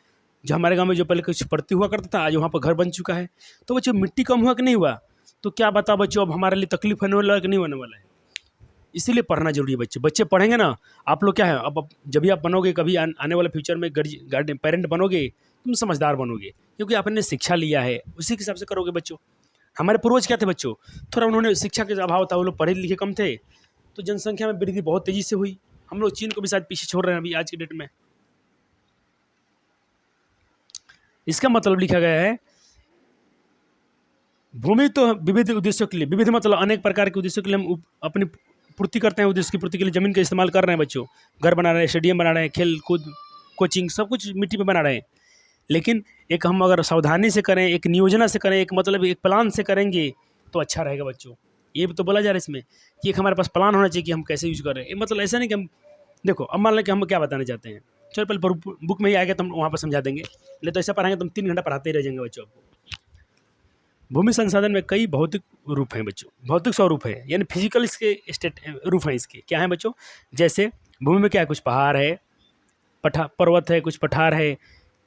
जो हमारे गांव में जो पहले कुछ पड़ती हुआ करता था, आज वहाँ पर घर बन चुका है। तो बच्चों मिट्टी कम हुआ कि नहीं हुआ? तो क्या बताओ बच्चों, अब हमारे लिए तकलीफ होने वाला है कि नहीं होने वाला है? इसीलिए पढ़ना जरूरी है बच्चे। बच्चे पढ़ेंगे ना, आप लोग क्या है, अब जब भी आप बनोगे कभी आने वाले फ्यूचर में गार्डियन पेरेंट बनोगे, तुम समझदार बनोगे, क्योंकि आपने शिक्षा लिया है, उसी के हिसाब से करोगे बच्चों। हमारे पूर्वज क्या थे बच्चों, थोड़ा उन्होंने शिक्षा के अभाव था, वो लोग पढ़े लिखे कम थे, तो जनसंख्या में वृद्धि बहुत तेजी से हुई। हम लोग चीन को भी शायद पीछे छोड़ रहे हैं अभी आज की डेट में। इसका मतलब लिखा गया है, भूमि तो विविध उद्देश्यों के लिए, विविध मतलब अनेक प्रकार के उद्देश्यों के लिए हम अपनी पूर्ति करते हैं, उद्देश्य की पूर्ति के लिए जमीन का इस्तेमाल कर रहे हैं बच्चों। घर बना रहे हैं, स्टेडियम बना रहे हैं, खेल कूद कोचिंग सब कुछ मिट्टी में बना रहे हैं। लेकिन एक हम अगर सावधानी से करें, एक नियोजना से करें, एक मतलब एक प्लान से करेंगे तो अच्छा रहेगा बच्चों। ये भी तो बोला जा रहा है इसमें कि एक हमारे पास प्लान होना चाहिए कि हम कैसे यूज कर रहे हैं। ये मतलब ऐसा नहीं कि हम देखो, अब मान लें कि हम क्या बताना चाहते हैं, चलो पहले बुक में ही आएगा तो हम वहाँ पर समझा देंगे, नहीं तो ऐसा पढ़ाएंगे तो हम 3 घंटा पढ़ाते ही रह जाएंगे बच्चों को। भूमि संसाधन में कई भौतिक रूप हैं बच्चों, भौतिक स्वरूप है, यानी फिजिकल इसके स्टेट रूप हैं इसके। क्या है बच्चों? जैसे भूमि में क्या है, कुछ पहाड़ है, पर्वत है, कुछ पठार है,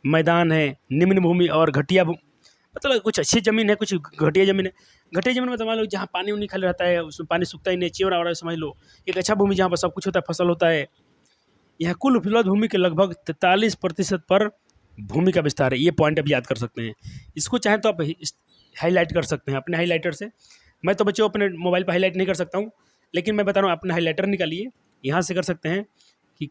मैदान है, निम्न भूमि और घटिया मतलब कुछ अच्छी ज़मीन है, कुछ घटिया ज़मीन है। घटिया ज़मीन में तो मान लो जहाँ पानी उनी खाली रहता है, उसमें पानी सूखता ही नहीं, चेवड़ा वड़ा समझ लो। एक अच्छा भूमि जहाँ पर सब कुछ होता है, फसल होता है। यह कुल उपलब्ध भूमि के लगभग 43% पर भूमि का विस्तार है। ये पॉइंट आप याद कर सकते हैं। इसको चाहे तो आप हाईलाइट कर सकते हैं अपने हाईलाइटर से। मैं तो बच्चों अपने मोबाइल पर हाईलाइट नहीं कर सकता हूँ, लेकिन मैं बता रहा हूँ अपना हाईलाइटर निकालिए, यहाँ से कर सकते हैं कि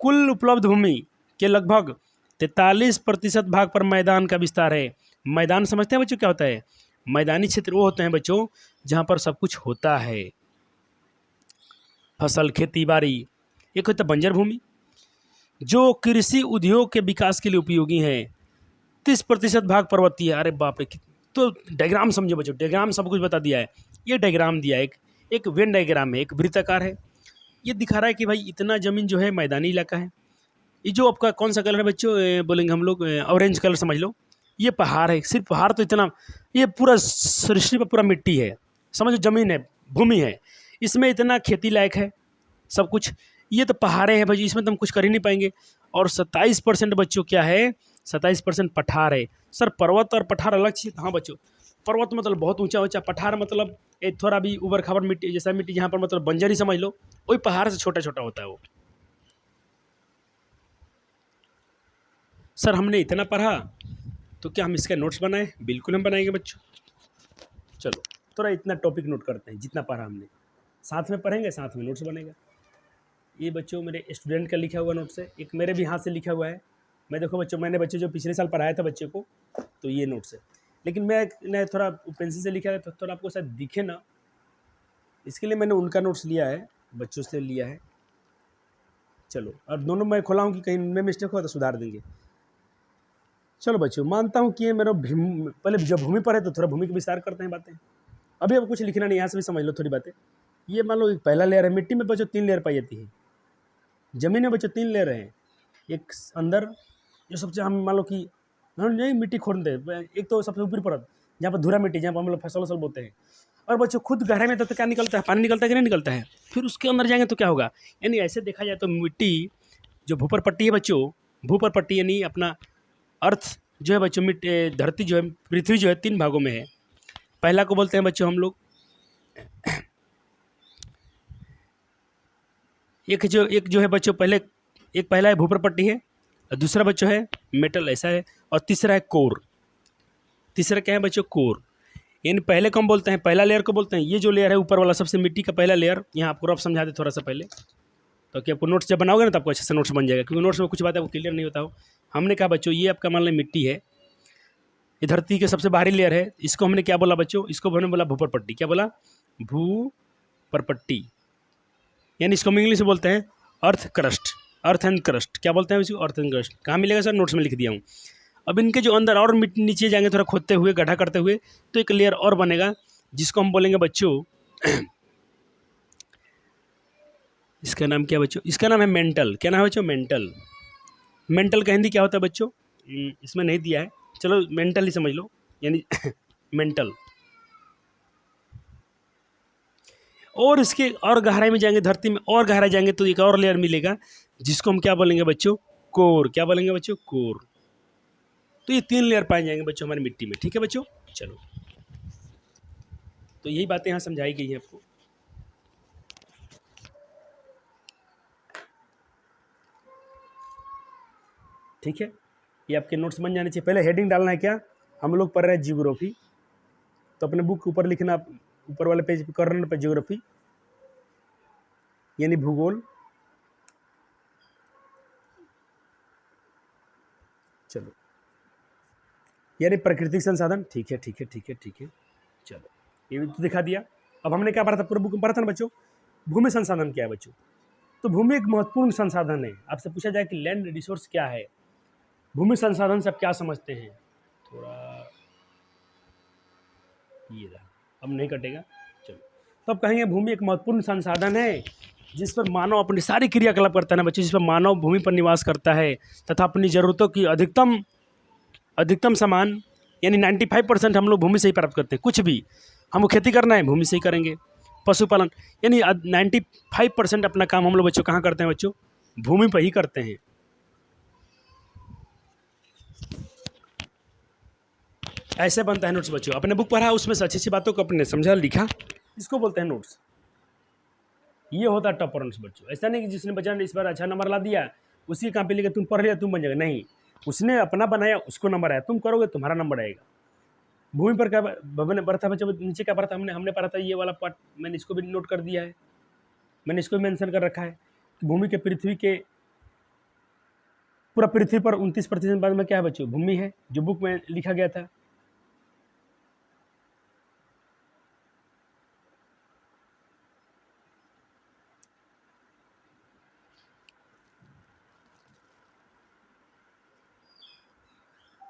कुल उपलब्ध भूमि के लगभग 43% भाग पर मैदान का विस्तार है। मैदान समझते हैं बच्चों क्या होता है? मैदानी क्षेत्र वो होते हैं बच्चों जहाँ पर सब कुछ होता है, फसल, खेती बाड़ी। एक होता है बंजर भूमि, जो कृषि उद्योग के विकास के लिए उपयोगी है। 30% भाग पर्वतीय है। अरे बाप रे! तो डायग्राम समझो बच्चों, डायग्राम सब कुछ बता दिया है। ये डायग्राम दिया है, एक वेन डायग्राम है, एक वृत्ताकार है। ये दिखा रहा है कि भाई इतना ज़मीन जो है मैदानी इलाका है। ये जो आपका कौन सा कलर है बच्चों, बोलेंगे हम लोग ऑरेंज कलर समझ लो, ये पहाड़ है। सिर्फ पहाड़ तो इतना, ये पूरा सृष्टि पर पूरा मिट्टी है, समझो ज़मीन है, भूमि है, इसमें इतना खेती लायक है सब कुछ। ये तो पहाड़े हैं भाई, इसमें तो हम कुछ कर ही नहीं पाएंगे। और 27% बच्चों क्या है, 27% पठार है। सर पर्वत और पठार अलग चीज़? हाँ बच्चों, पर्वत मतलब बहुत ऊंचा ऊंचा, पठार मतलब एक थोड़ा भी उबड़ खाबड़ मिट्टी जैसा मिट्टी, जहाँ पर मतलब बंजरी समझ लो, वही पहाड़ से छोटा छोटा होता है वो। सर हमने इतना पढ़ा तो क्या हम इसका नोट्स बनाएं? बिल्कुल हम बनाएंगे बच्चों। चलो थोड़ा इतना टॉपिक नोट करते हैं, जितना पढ़ा हमने साथ में पढ़ेंगे, साथ में नोट्स बनेगा। ये बच्चों मेरे स्टूडेंट का लिखा हुआ नोट्स है, एक मेरे भी हाथ से लिखा हुआ है। मैं देखो बच्चों, मैंने बच्चे जो पिछले साल पढ़ाया था बच्चे को, तो ये नोट्स है। लेकिन मैं थोड़ा पेंसिल से लिखा है तो थोड़ा आपको शायद दिखे ना, इसके लिए मैंने उनका नोट्स लिया है, बच्चों से लिया है। चलो अब दोनों मैं खोला हूँ कि कहीं उनमें मिस्टेक हो तो सुधार देंगे। चलो बच्चों, मानता हूँ कि ये मेरा पहले जब भूमि पर है तो थोड़ा भूमि का विस्तार करते हैं बातें। अभी अब कुछ लिखना नहीं, यहाँ से भी समझ लो थोड़ी बातें। ये मान लो एक पहला लेयर है, मिट्टी में बच्चों 3 लेयर पाई जाती है, जमीन में बच्चों 3 लेयर हैं। एक अंदर जो सबसे हम मान लो कि हम नहीं मिट्टी खोदते हैं, एक तो सबसे ऊपरी परत जहाँ पर धुरा मिट्टी, जहाँ पर हम लोग फसल वसल बोते हैं। और बच्चों खुद गहरे में तो क्या निकलता है, पानी निकलता है कि नहीं निकलता है? फिर उसके अंदर जाएंगे तो क्या होगा, यानी ऐसे देखा जाए तो मिट्टी जो भूपर पट्टी है बच्चों, भूपर पट्टी यानी अपना अर्थ जो है बच्चों, मिट्टी धरती जो है, पृथ्वी जो है 3 भागों में है। पहला को बोलते हैं बच्चों हम लोग एक जो है बच्चों, पहला है भूपर पट्टी है, और दूसरा बच्चों है मेटल ऐसा है, और तीसरा है कोर। तीसरा क्या है बच्चों? कोर। यानी पहले को हम बोलते हैं, पहला लेयर को बोलते हैं, ये जो लेयर है ऊपर वाला सबसे मिट्टी का पहला लेयर। यहाँ आपको रफ समझा दे थोड़ा सा पहले, तो कि आपको नोट्स जब बनाओगे ना तो आपको अच्छे से नोट्स बन जाएगा, क्योंकि नोट्स में कुछ बात आपको क्लियर नहीं होता हो। हमने कहा बच्चों ये आपका मान लें मिट्टी है, ये धरती के सबसे बाहरी लेयर है, इसको हमने क्या बोला बच्चों? इसको हमने बोला भूपर पट्टी। क्या बोला? भूपर पट्टी। यानी इसको हम इंग्लिश में बोलते हैं earth crust, earth and crust. क्या बोलते हैं इसको? Earth and crust. कहाँ मिलेगा सर? नोट्स में लिख दिया हूँ। अब इनके जो अंदर और मिट्टी नीचे जाएंगे थोड़ा खोदते हुए, गड्ढा करते हुए, तो एक लेयर और बनेगा जिसको हम बोलेंगे बच्चों इसका नाम क्या बच्चों? इसका नाम है मेंटल। क्या नाम है बच्चों? मेंटल। मेंटल का हिंदी क्या होता है बच्चों? इसमें नहीं दिया है, चलो मेंटल ही समझ लो, यानी मेंटल। और इसके और गहराई में जाएंगे, धरती में और गहराई जाएंगे तो एक और लेयर मिलेगा जिसको हम क्या बोलेंगे बच्चों? कोर। क्या बोलेंगे बच्चों? कोर। तो ये 3 लेयर पाए जाएंगे बच्चों हमारी मिट्टी में। ठीक है बच्चों, चलो तो यही बातें यहाँ समझाई गई हैं आपको। ठीक है, ये आपके नोट्स बन जाने चाहिए। पहले हेडिंग डालना है क्या, हम लोग पढ़ रहे हैं जियोग्राफी, तो अपने बुक के ऊपर लिखना, ऊपर वाले पेज पे कॉर्नर पे जियोग्राफी यानी भूगोल। चलो, यानी प्राकृतिक संसाधन। ठीक है ठीक है ठीक है ठीक है, चलो ये भी तो दिखा दिया। अब हमने क्या पढ़ा था, पूरा बुक में पढ़ा था ना बच्चों। भूमि संसाधन क्या है बच्चों, तो भूमि एक महत्वपूर्ण संसाधन है। आपसे पूछा जाए कि लैंड रिसोर्स क्या है, भूमि संसाधन से आप क्या समझते हैं, थोड़ा ये रहा, अब नहीं कटेगा। चलो, तो अब कहेंगे भूमि एक महत्वपूर्ण संसाधन है जिस पर मानव अपनी सारी क्रियाकलाप करता है ना बच्चे, जिस पर मानव भूमि पर निवास करता है तथा अपनी ज़रूरतों की अधिकतम सामान यानी 95% हम लोग भूमि से ही प्राप्त करते हैं। कुछ भी हमको खेती करना है भूमि से ही करेंगे, पशुपालन यानी 95% अपना काम हम लोग बच्चों कहाँ करते हैं बच्चों, भूमि पर ही करते हैं। ऐसे बनता है नोट्स बच्चों। अपने बुक पढ़ा, उसमें से अच्छी अच्छी बातों को अपने समझा लिखा, इसको बोलते हैं नोट्स। ये होता है टॉपर नोट्स बच्चों। ऐसा नहीं कि जिसने बच्चा ने इस बार अच्छा नंबर ला दिया उसी काम पे लेकर तुम पढ़ लिया तुम बन जाएगा, नहीं, उसने अपना बनाया उसको नंबर आया, तुम करोगे तुम्हारा नंबर आएगा। भूमि पर क्या मैंने पढ़ा था बच्चों, नीचे क्या पढ़ा था हमने पढ़ा था ये वाला पार्ट, मैंने इसको भी नोट कर दिया है, मैंने इसको भी मेंशन कर रखा है कि भूमि के पृथ्वी के पूरा पृथ्वी पर 29% बाद में क्या है बच्चों, भूमि है, जो बुक में लिखा गया था।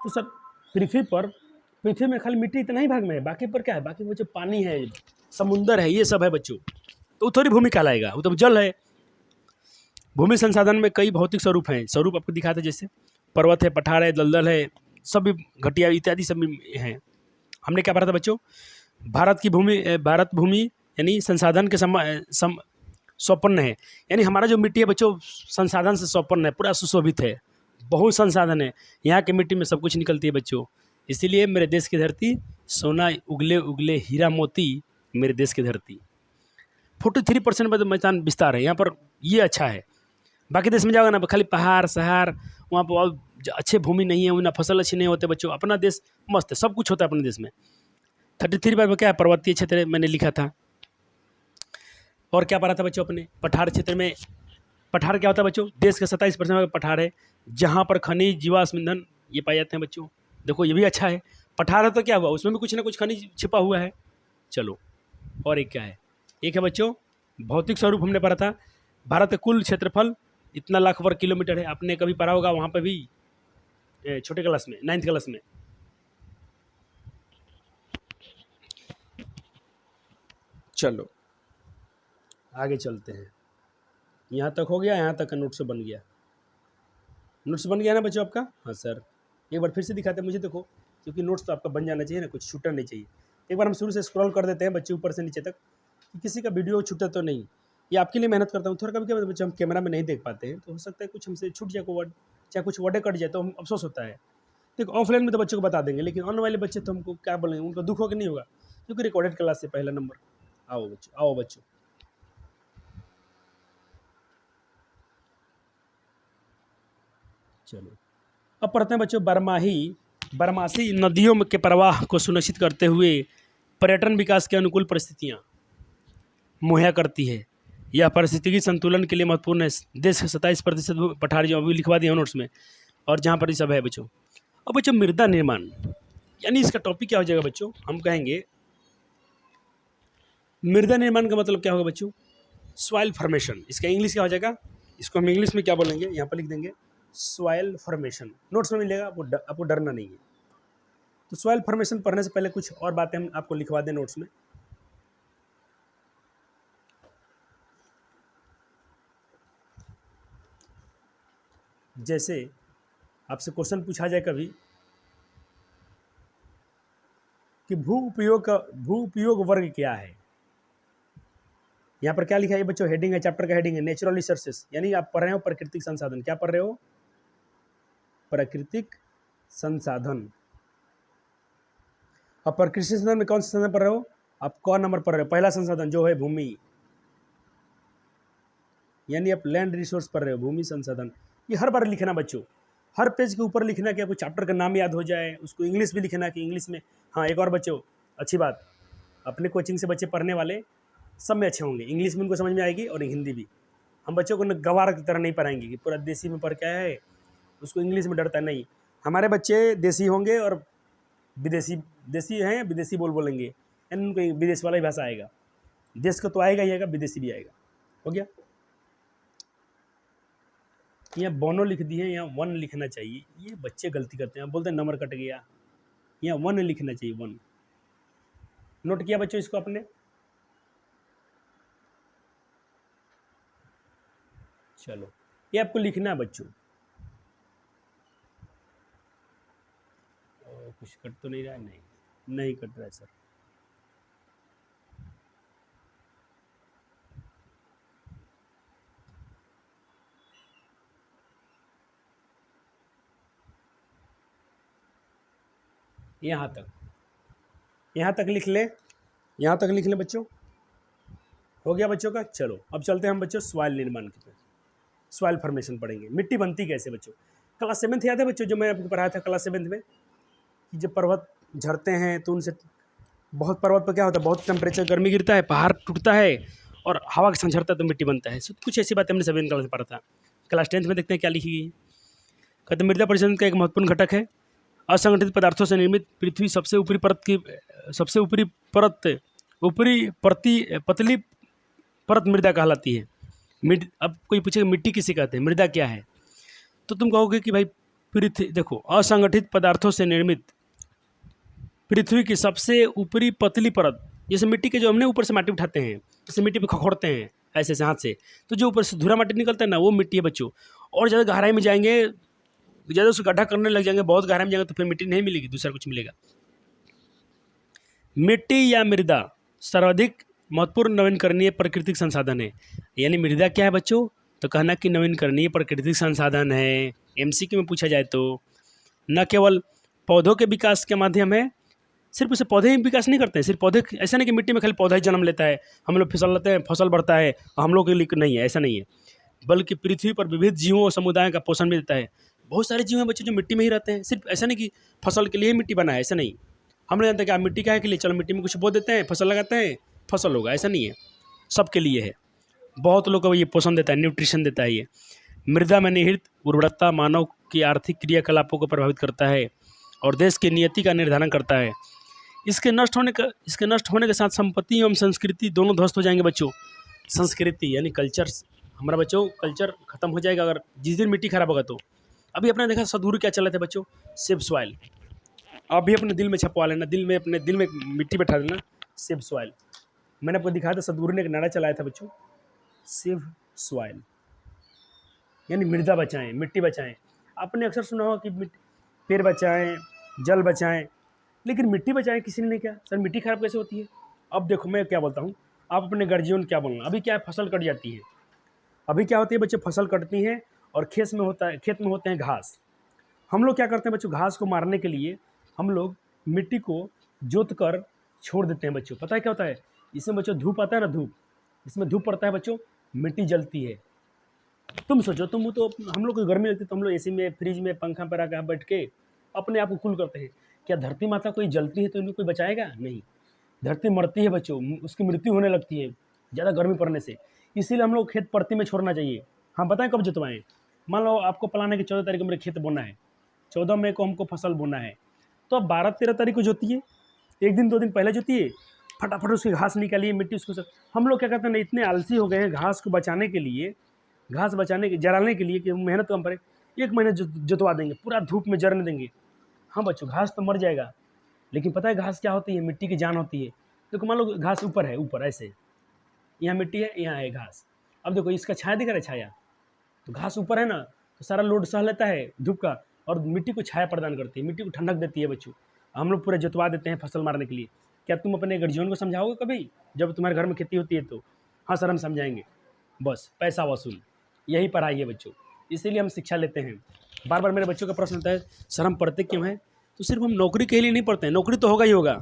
तो सर पृथ्वी में खाली मिट्टी इतना ही भाग में है, बाकी पर क्या है, बाकी बच्चों पानी है, समुंदर है, ये सब है बच्चों, तो थोड़ी भूमि कहलाएगा, वो तो जल है। भूमि संसाधन में कई भौतिक स्वरूप हैं, स्वरूप आपको दिखाते हैं, जैसे पर्वत है, पठार है, दलदल है, सब भी घटिया इत्यादि सब भी हैं। हमने क्या पढ़ा था बच्चों, भारत भूमि यानी संसाधन के संपन्न है, यानी हमारा जो मिट्टी है बच्चों संसाधन से संपन्न है, पूरा सुशोभित है, बहुत संसाधन है, यहाँ की मिट्टी में सब कुछ निकलती है बच्चों। इसीलिए मेरे देश की धरती सोना उगले उगले हीरा मोती, मेरे देश की धरती। 43% मैदान विस्तार है यहाँ पर, ये अच्छा है। बाकी देश में जाओगे ना खाली पहाड़ शहर, वहाँ पर अच्छे भूमि नहीं है, ना फसल अच्छी नहीं होते बच्चों। अपना देश मस्त है, सब कुछ होता है अपने देश में। 33 में क्या है, पर्वतीय क्षेत्र मैंने लिखा था। और क्या पढ़ा था बच्चों अपने, पठार क्षेत्र में, पठार क्या होता है बच्चों, देश का 27% पठार है, जहाँ पर खनिज जीवाश्म ईंधन ये पाए जाते हैं बच्चों। देखो ये भी अच्छा है, पठार है तो क्या हुआ, उसमें भी कुछ ना कुछ खनिज छिपा हुआ है। चलो, और एक क्या है, एक है बच्चों भौतिक स्वरूप, हमने पढ़ा था भारत का कुल क्षेत्रफल इतना लाख वर्ग किलोमीटर है, आपने कभी पढ़ा होगा वहाँ पर भी छोटे क्लास में, 9th क्लास में। चलो आगे चलते हैं, यहाँ तक हो गया, यहाँ तक का नोट्स बन गया, नोट्स बन गया ना बच्चों आपका। हाँ सर, एक बार फिर से दिखाते हैं मुझे, देखो क्योंकि नोट्स तो आपका बन जाना चाहिए ना, कुछ छूटना नहीं चाहिए। एक बार हम शुरू से स्क्रॉल कर देते हैं बच्चे ऊपर से नीचे तक, कि किसी का वीडियो छूटा तो नहीं। ये आपके लिए मेहनत करता हूँ, थोड़ा कभी क्या बच्चे हम कैमरा में नहीं देख पाते हैं, तो हो सकता है कुछ हमसे छूट जाए को वर्ड, चाहे कुछ वर्डे कट जाए तो हम अफसोस होता है। देखो ऑफलाइन में तो बच्चों को बता देंगे, लेकिन ऑनलाइन वाले बच्चे तो हमको क्या बोलेंगे, उनको दुख हो कि नहीं होगा, क्योंकि रिकॉर्डेड क्लास से पहला नंबर। आओ बच्चों, आओ बच्चों, चलो अब पढ़ते हैं बच्चों, बरमासी नदियों के प्रवाह को सुनिश्चित करते हुए पर्यटन विकास के अनुकूल परिस्थितियाँ मुहैया करती है। यह पारिस्थितिकी संतुलन के लिए महत्वपूर्ण है। देश के 27% पठार जो अभी लिखवा दिया नोट्स में, और जहाँ पर ये सब है बच्चों। अब बच्चों मृदा निर्माण, यानी इसका टॉपिक क्या हो जाएगा बच्चों, हम कहेंगे मृदा निर्माण का मतलब क्या होगा बच्चों, सॉइल फॉर्मेशन। इसका इंग्लिश क्या हो जाएगा, इसको हम इंग्लिश में क्या बोलेंगे, यहाँ पर लिख देंगे सॉइल फॉर्मेशन, नोट्स में मिलेगा, आपको डरना नहीं है। तो सॉइल फॉर्मेशन पढ़ने से पहले कुछ और बातें हम आपको लिखवा दें नोट्स में। जैसे आपसे क्वेश्चन पूछा जाए कभी कि भू उपयोग वर्ग क्या है, यहाँ पर क्या लिखा है बच्चों, हेडिंग है, चैप्टर का हेडिंग है नेचुरल रिसोर्सेस, यानी आप पढ़ रहे हो प्राकृतिक संसाधन। क्या पढ़ रहे हो, प्राकृतिक संसाधन। अब प्रकृति संसाधन में कौन सा संसाधन पढ़ रहे हो आप? कौन नंबर पढ़ रहे हो? पहला संसाधन जो है भूमि, यानी आप लैंड रिसोर्स पढ़ रहे हो, भूमि संसाधन। ये हर बार लिखना बच्चों, हर पेज के ऊपर लिखना कि आपको चैप्टर का नाम याद हो जाए, उसको इंग्लिश भी लिखना कि इंग्लिश में। हाँ एक और बच्चों अच्छी बात, अपने कोचिंग से बच्चे पढ़ने वाले सब में अच्छे होंगे, इंग्लिश में उनको समझ में आएगी और हिंदी भी। हम बच्चों को गवार की तरह नहीं पढ़ाएंगे कि पूरा देसी में पढ़ के आया है उसको इंग्लिश में डरता है, नहीं। हमारे बच्चे देसी होंगे और विदेशी, देसी हैं विदेशी बोलेंगे, यानी उनको विदेश वाला ही भाषा आएगा। देश को तो आएगा ही आएगा, विदेशी भी आएगा। हो गया। यहाँ बोनो लिख दिए, यहाँ वन लिखना चाहिए। ये बच्चे गलती करते हैं, बोलते हैं नंबर कट गया, यहाँ वन लिखना चाहिए, वन। नोट किया बच्चों इसको आपने? चलो ये आपको लिखना है बच्चों। कुछ कट तो नहीं रहा है? नहीं कट रहा है सर। यहाँ तक लिख ले, यहाँ तक लिख ले बच्चों। हो गया बच्चों का। चलो अब चलते हैं हम बच्चों सॉइल निर्माण की तरफ। सॉइल फॉर्मेशन पढ़ेंगे, मिट्टी बनती कैसे बच्चों। क्लास 7th याद है बच्चों जो मैं आपको पढ़ाया था क्लास 7th में, कि जब पर्वत झड़ते हैं तो उनसे बहुत पर्वत पर क्या होता है, बहुत टेम्परेचर, गर्मी गिरता है, पहाड़ टूटता है और हवा के संग झड़ता है तो मिट्टी बनता है। सब कुछ ऐसी बातें हमने 7th क्लास में पढ़ा था। क्लास 10th में देखते हैं क्या लिखी गई है। कहते मृदा परिवर्तन का एक महत्वपूर्ण घटक है। असंगठित पदार्थों से निर्मित पृथ्वी सबसे ऊपरी पतली परत मृदा कहलाती है। अब कोई पूछेगा मिट्टी किसे कहते हैं, मृदा क्या है, तो तुम कहोगे कि भाई पृथ्वी, देखो असंगठित पदार्थों से निर्मित पृथ्वी की सबसे ऊपरी पतली परत, जैसे मिट्टी के जो हमने ऊपर से माटी उठाते हैं, जैसे मिट्टी पे खखोरते हैं ऐसे से हाथ से, तो जो ऊपर से धुरा माटी निकलता है ना, वो मिट्टी है बच्चों। और ज़्यादा गहराई में जाएंगे, ज़्यादा उसको गड्ढा करने लग जाएंगे, बहुत गहराई में जाएंगे तो फिर मिट्टी नहीं मिलेगी, दूसरा कुछ मिलेगा। मिट्टी या मृदा सर्वाधिक महत्वपूर्ण नवीनकरणीय प्राकृतिक संसाधन है। यानी मृदा क्या है बच्चों, तो कहना कि नवीनकरणीय प्राकृतिक संसाधन है। एमसीक्यू में पूछा जाए तो न केवल पौधों के विकास के माध्यम है, सिर्फ उसे पौधे ही विकास नहीं करते हैं, सिर्फ पौधे ऐसा नहीं कि मिट्टी में खाली पौधा ही जन्म लेता है, हम लोग फिसल लेते हैं, फसल बढ़ता है, हम लोग के लिए नहीं है, ऐसा नहीं है। बल्कि पृथ्वी पर विविध जीवों और समुदायों का पोषण भी देता है। बहुत सारे जीव हैं बच्चे जो मिट्टी में ही रहते हैं, सिर्फ ऐसा नहीं कि फसल के लिए ही मिट्टी बना है, ऐसा नहीं। हम लोग जानते हैं कि आप मिट्टी क्या है के लिए, चलो मिट्टी में कुछ बो देते हैं, फसल लगाते हैं, फसल होगा, ऐसा नहीं है, सबके लिए है। बहुत लोगों को ये पोषण देता है, न्यूट्रिशन देता है। ये मृदा में निहित उर्वरकता मानव की आर्थिक क्रियाकलापों को प्रभावित करता है और देश की नियति का निर्धारण करता है। इसके नष्ट होने के साथ संपत्ति एवं संस्कृति दोनों ध्वस्त हो जाएंगे बच्चों। संस्कृति यानी कल्चर, हमारा बच्चों कल्चर खत्म हो जाएगा अगर जिस दिन मिट्टी खराब होगा तो। अभी आपने देखा सदगुरु क्या चल रहे थे बच्चों, सेव सॉइल। आप भी अपने दिल में छपवा लेना, अपने दिल में मिट्टी बैठा देना, सेव सॉइल। मैंने आपको दिखाया था सदगुरु ने एक नारा चलाया था बच्चों, सेव सॉइल, यानी मृदा बचाएं, मिट्टी बचाएं। आपने अक्सर सुना होगा कि पेड़ बचाएं, जल बचाएं, लेकिन मिट्टी बचाएं किसी ने नहीं किया। सर मिट्टी खराब कैसे होती है? अब देखो मैं क्या बोलता हूँ, आप अपने गर्जियन क्या बोलना। अभी क्या है, फसल कट जाती है। अभी क्या होती है बच्चे, फसल कटती हैं और खेत में होते हैं घास। हम लोग क्या करते हैं बच्चों, घास को मारने के लिए हम लोग मिट्टी को जोत कर छोड़ देते हैं बच्चों। पता है क्या होता है, इसमें बच्चों धूप आता है ना, धूप, इसमें धूप पड़ता है बच्चों, मिट्टी जलती है। तुम सोचो, तुम तो हम लोग को गर्मी लगती है तो हम लोग एसी में, फ्रिज में, पंखा पर आकर बैठ के अपने आप को कूल करते हैं। क्या धरती माता कोई जलती है तो इन्हें कोई बचाएगा? नहीं, धरती मरती है बच्चों, उसकी मृत्यु होने लगती है ज़्यादा गर्मी पड़ने से। इसीलिए हम लोग खेत परती में छोड़ना चाहिए। हम बताएं कब जोतवाएं, मान लो आपको प्लान है कि 14 तारीख को मेरे खेत बोना है, 14 मई को हमको फसल बोना है, तो अब 12-13 तारीख को जोतिए, एक दिन 2 दिन पहले जोतिए, फटाफट उसकी घास निकालिए, मिट्टी उसको। हम लोग क्या करते हैं, इतने आलसी हो गए हैं घास को बचाने के लिए, जलाने के लिए कि मेहनत कम पड़े, 1 महीने जोतवा देंगे, पूरा धूप में जरने देंगे। हाँ बच्चों, घास तो मर जाएगा, लेकिन पता है घास क्या होती है, मिट्टी की जान होती है। देखो मान लो घास ऊपर है, ऊपर ऐसे, यहाँ मिट्टी है, यहाँ है घास। अब देखो इसका छाया दिख रहा है, छाया, तो घास ऊपर है ना, तो सारा लोड सह लेता है धूप का और मिट्टी को छाया प्रदान करती है, मिट्टी को ठंडक देती है बच्चों। हम लोग पूरे जोतवा देते हैं फसल मारने के लिए। क्या तुम अपने गर्जियन को समझाओगे कभी जब तुम्हारे घर में खेती होती है तो? हाँ सर हम समझाएंगे, बस पैसा वसूल, यही पढ़ाई है बच्चों, इसीलिए हम शिक्षा लेते हैं। बार बार मेरे बच्चों का प्रश्न होता है, सर हम पढ़ते क्यों हैं? तो सिर्फ हम नौकरी के लिए नहीं पढ़ते हैं, नौकरी तो होगा ही होगा,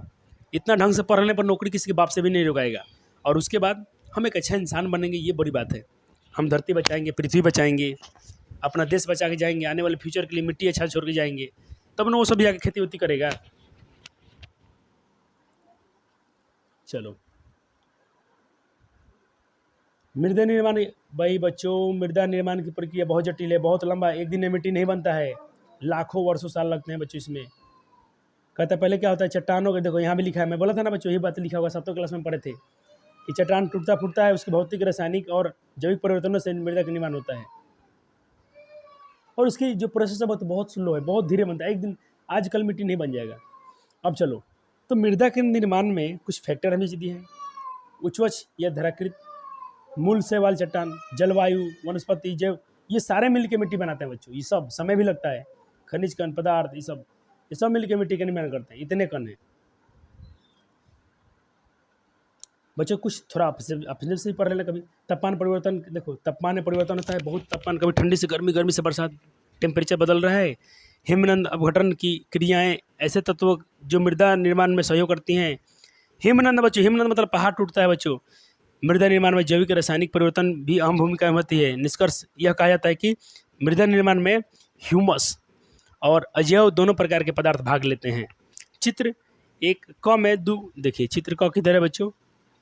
इतना ढंग से पढ़ने पर नौकरी किसी के बाप से भी नहीं रुकाएगा। और उसके बाद हम एक अच्छा इंसान बनेंगे, ये बड़ी बात है। हम धरती बचाएंगे, पृथ्वी बचाएंगे, अपना देश बचा के जाएंगे, आने वाले फ्यूचर के लिए मिट्टी अच्छा छोड़ के जाएंगे, तब ना वो सभी आगे खेती वेती करेगा। चलो, मृदा निर्माण, भाई बच्चों मृदा निर्माण की प्रक्रिया बहुत जटिल है, बहुत लंबा, एक दिन में मिट्टी नहीं बनता है, लाखों वर्षों साल लगते हैं बच्चों इसमें। कहता है पहले क्या होता है, चट्टानों का, देखो यहाँ भी लिखा है, मैं बोला था ना बच्चों, यही बात लिखा होगा, 7वीं क्लास में पढ़े थे कि चट्टान टूटता फूटता है, उसके भौतिक, रासायनिक और जैविक परिवर्तनों से मृदा का निर्माण होता है। और उसकी जो प्रोसेस है वो तो बहुत स्लो है, बहुत धीरे बनता है, एक दिन आजकल मिट्टी नहीं बन जाएगा। अब चलो, तो मृदा के निर्माण में कुछ फैक्टर हमें दिए हैं, उच्चवच या धराकृत, मूल शैवाल चट्टान, जलवायु, वनस्पति, जैव, ये सारे मिलकर मिट्टी बनाते हैं बच्चों। ये सब समय भी लगता है, खनिज कण पदार्थ, ये सब मिलकर मिट्टी का निर्माण करते हैं, इतने कण हैं बच्चों। कुछ थोड़ा अपने से ही पढ़ लेना कभी। तापमान परिवर्तन, देखो तापमान में परिवर्तन होता है, बहुत तापमान, कभी ठंडी से गर्मी, गर्मी से बरसात, टेम्परेचर बदल रहा है। हिमनद अपघटन की क्रियाएं, ऐसे तत्व जो मृदा निर्माण में सहयोग करती हैं। हिमनद बच्चों, हिमनद मतलब पहाड़ टूटता है बच्चों। मृदा निर्माण में जैविक रासायनिक परिवर्तन भी अहम भूमिका होती है। निष्कर्ष यह कहा जाता है कि मृदा निर्माण में ह्यूमस और अजैव दोनों प्रकार के पदार्थ भाग लेते हैं। चित्र एक क में देखिए, चित्र क किधर है बच्चों,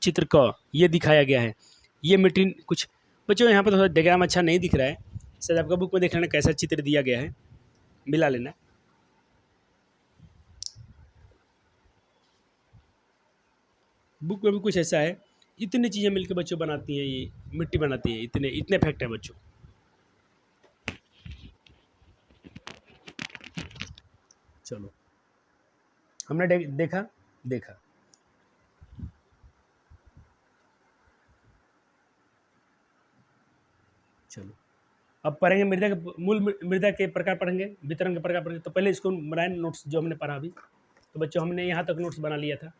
चित्र क ये दिखाया गया है। ये मिट्टी कुछ बच्चों, यहाँ पर थोड़ा डायग्राम अच्छा नहीं दिख रहा है, शायद आपका बुक में देख लेना कैसा चित्र दिया गया है, मिला लेना। बुक में भी कुछ ऐसा है। इतनी चीज़ें मिलकर बच्चों बनाती हैं, ये मिट्टी बनाती है, इतने फैक्ट हैं बच्चों। चलो, हमने देखा। चलो, अब पढ़ेंगे मृदा के मूल, मृदा के प्रकार पढ़ेंगे, वितरण के प्रकार पढ़ेंगे। तो पहले इसको बनाए नोट्स जो हमने पढ़ा अभी। तो बच्चों हमने यहाँ तक नोट्स बना लिया था।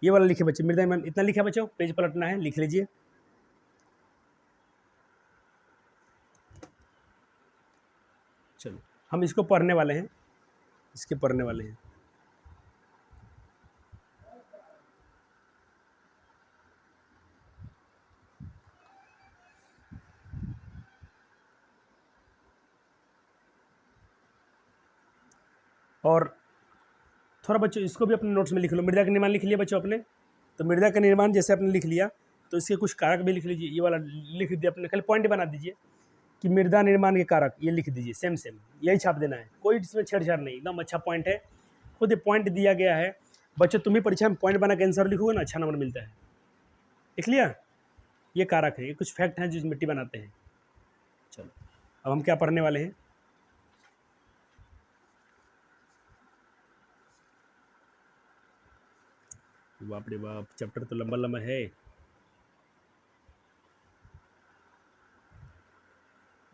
ये वाला लिखे बच्चे, मृदा निर्माण इतना लिखा बच्चों, पेज पलटना है, लिख लीजिए। चलो, हम इसको पढ़ने वाले हैं, इसके पढ़ने वाले हैं। और थोड़ा बच्चों इसको भी अपने नोट्स में लिख लो। मृदा का निर्माण लिख लिया बच्चों आपने, तो मृदा का निर्माण जैसे आपने लिख लिया, तो इसके कुछ कारक भी लिख लीजिए। ये वाला लिख दिया अपने, खाली पॉइंट बना दीजिए कि मृदा निर्माण के कारक, ये लिख दीजिए, सेम यही छाप देना है, कोई इसमें छेड़छाड़ नहीं, एकदम अच्छा पॉइंट है, खुद पॉइंट दिया गया है बच्चों। तुम ही परीक्षा में पॉइंट बना के आंसर लिखोगे ना, अच्छा नंबर मिलता है। लिख लिया, ये कारक है, ये कुछ फैक्ट हैं जो मिट्टी बनाते हैं। चलो, अब हम क्या पढ़ने वाले हैं। बाप रे बाप, चैप्टर तो लंबा लंबा है।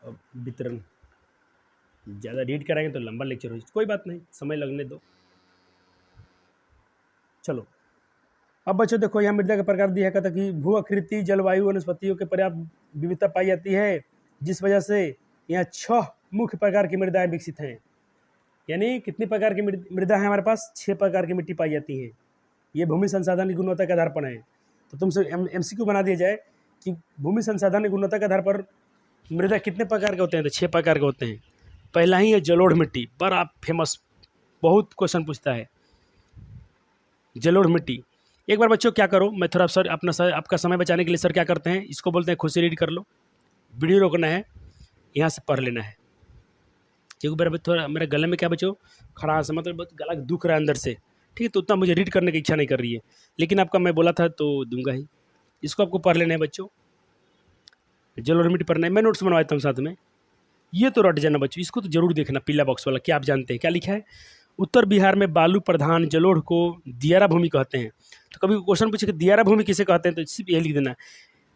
अब वितरण ज़्यादा रीड कराएंगे तो लंबा लेक्चर हो, कोई बात नहीं, समय लगने दो। चलो, अब बच्चों देखो, यहाँ मृदा का प्रकार दिया कहता कि भू आकृति, जलवायु, वनस्पतियों के पर्याप्त विविधता पाई जाती है, जिस वजह से यहाँ 6 मुख्य प्रकार की मृदाएं विकसित हैं। यानी कितनी प्रकार की मृदा है हमारे पास, 6 प्रकार की मिट्टी पाई जाती है। ये भूमि संसाधन की गुणवत्ता के आधार पर है। तो तुमसे MCQ बना दिया जाए कि भूमि संसाधन की गुणवत्ता के आधार पर मृदा कितने प्रकार के होते हैं, तो 6 प्रकार के होते हैं। पहला ही है जलोढ़ मिट्टी, बड़ा फेमस, बहुत क्वेश्चन पूछता है जलोढ़ मिट्टी। एक बार बच्चों क्या करो, मैं थोड़ा सर आपका समय बचाने के लिए सर क्या करते हैं, इसको बोलते हैं खुद से रीड कर लो, वीडियो रोकना है, यहाँ से पढ़ लेना है। क्योंकि मेरा थोड़ा, मेरे गले में क्या बच्चों खराश है, मतलब बहुत गला दुख रहा है अंदर से, ठीक है, तो उतना मुझे रीड करने की इच्छा नहीं कर रही है, लेकिन आपका मैं बोला था तो दूंगा ही। इसको आपको पढ़ लेना है बच्चों, जलोढ़ मिट्टी पढ़ना है, मैं नोट्स बनवाता हूँ साथ में। ये तो रट जाना बच्चों, इसको तो जरूर देखना, पीला बॉक्स वाला। क्या आप जानते हैं क्या लिखा है, उत्तर बिहार में बालू प्रधान जलोढ़ को दियारा भूमि कहते हैं। तो कभी क्वेश्चन पूछे कि दियारा भूमि किसे कहते हैं, तो सिर्फ यही लिख देना है।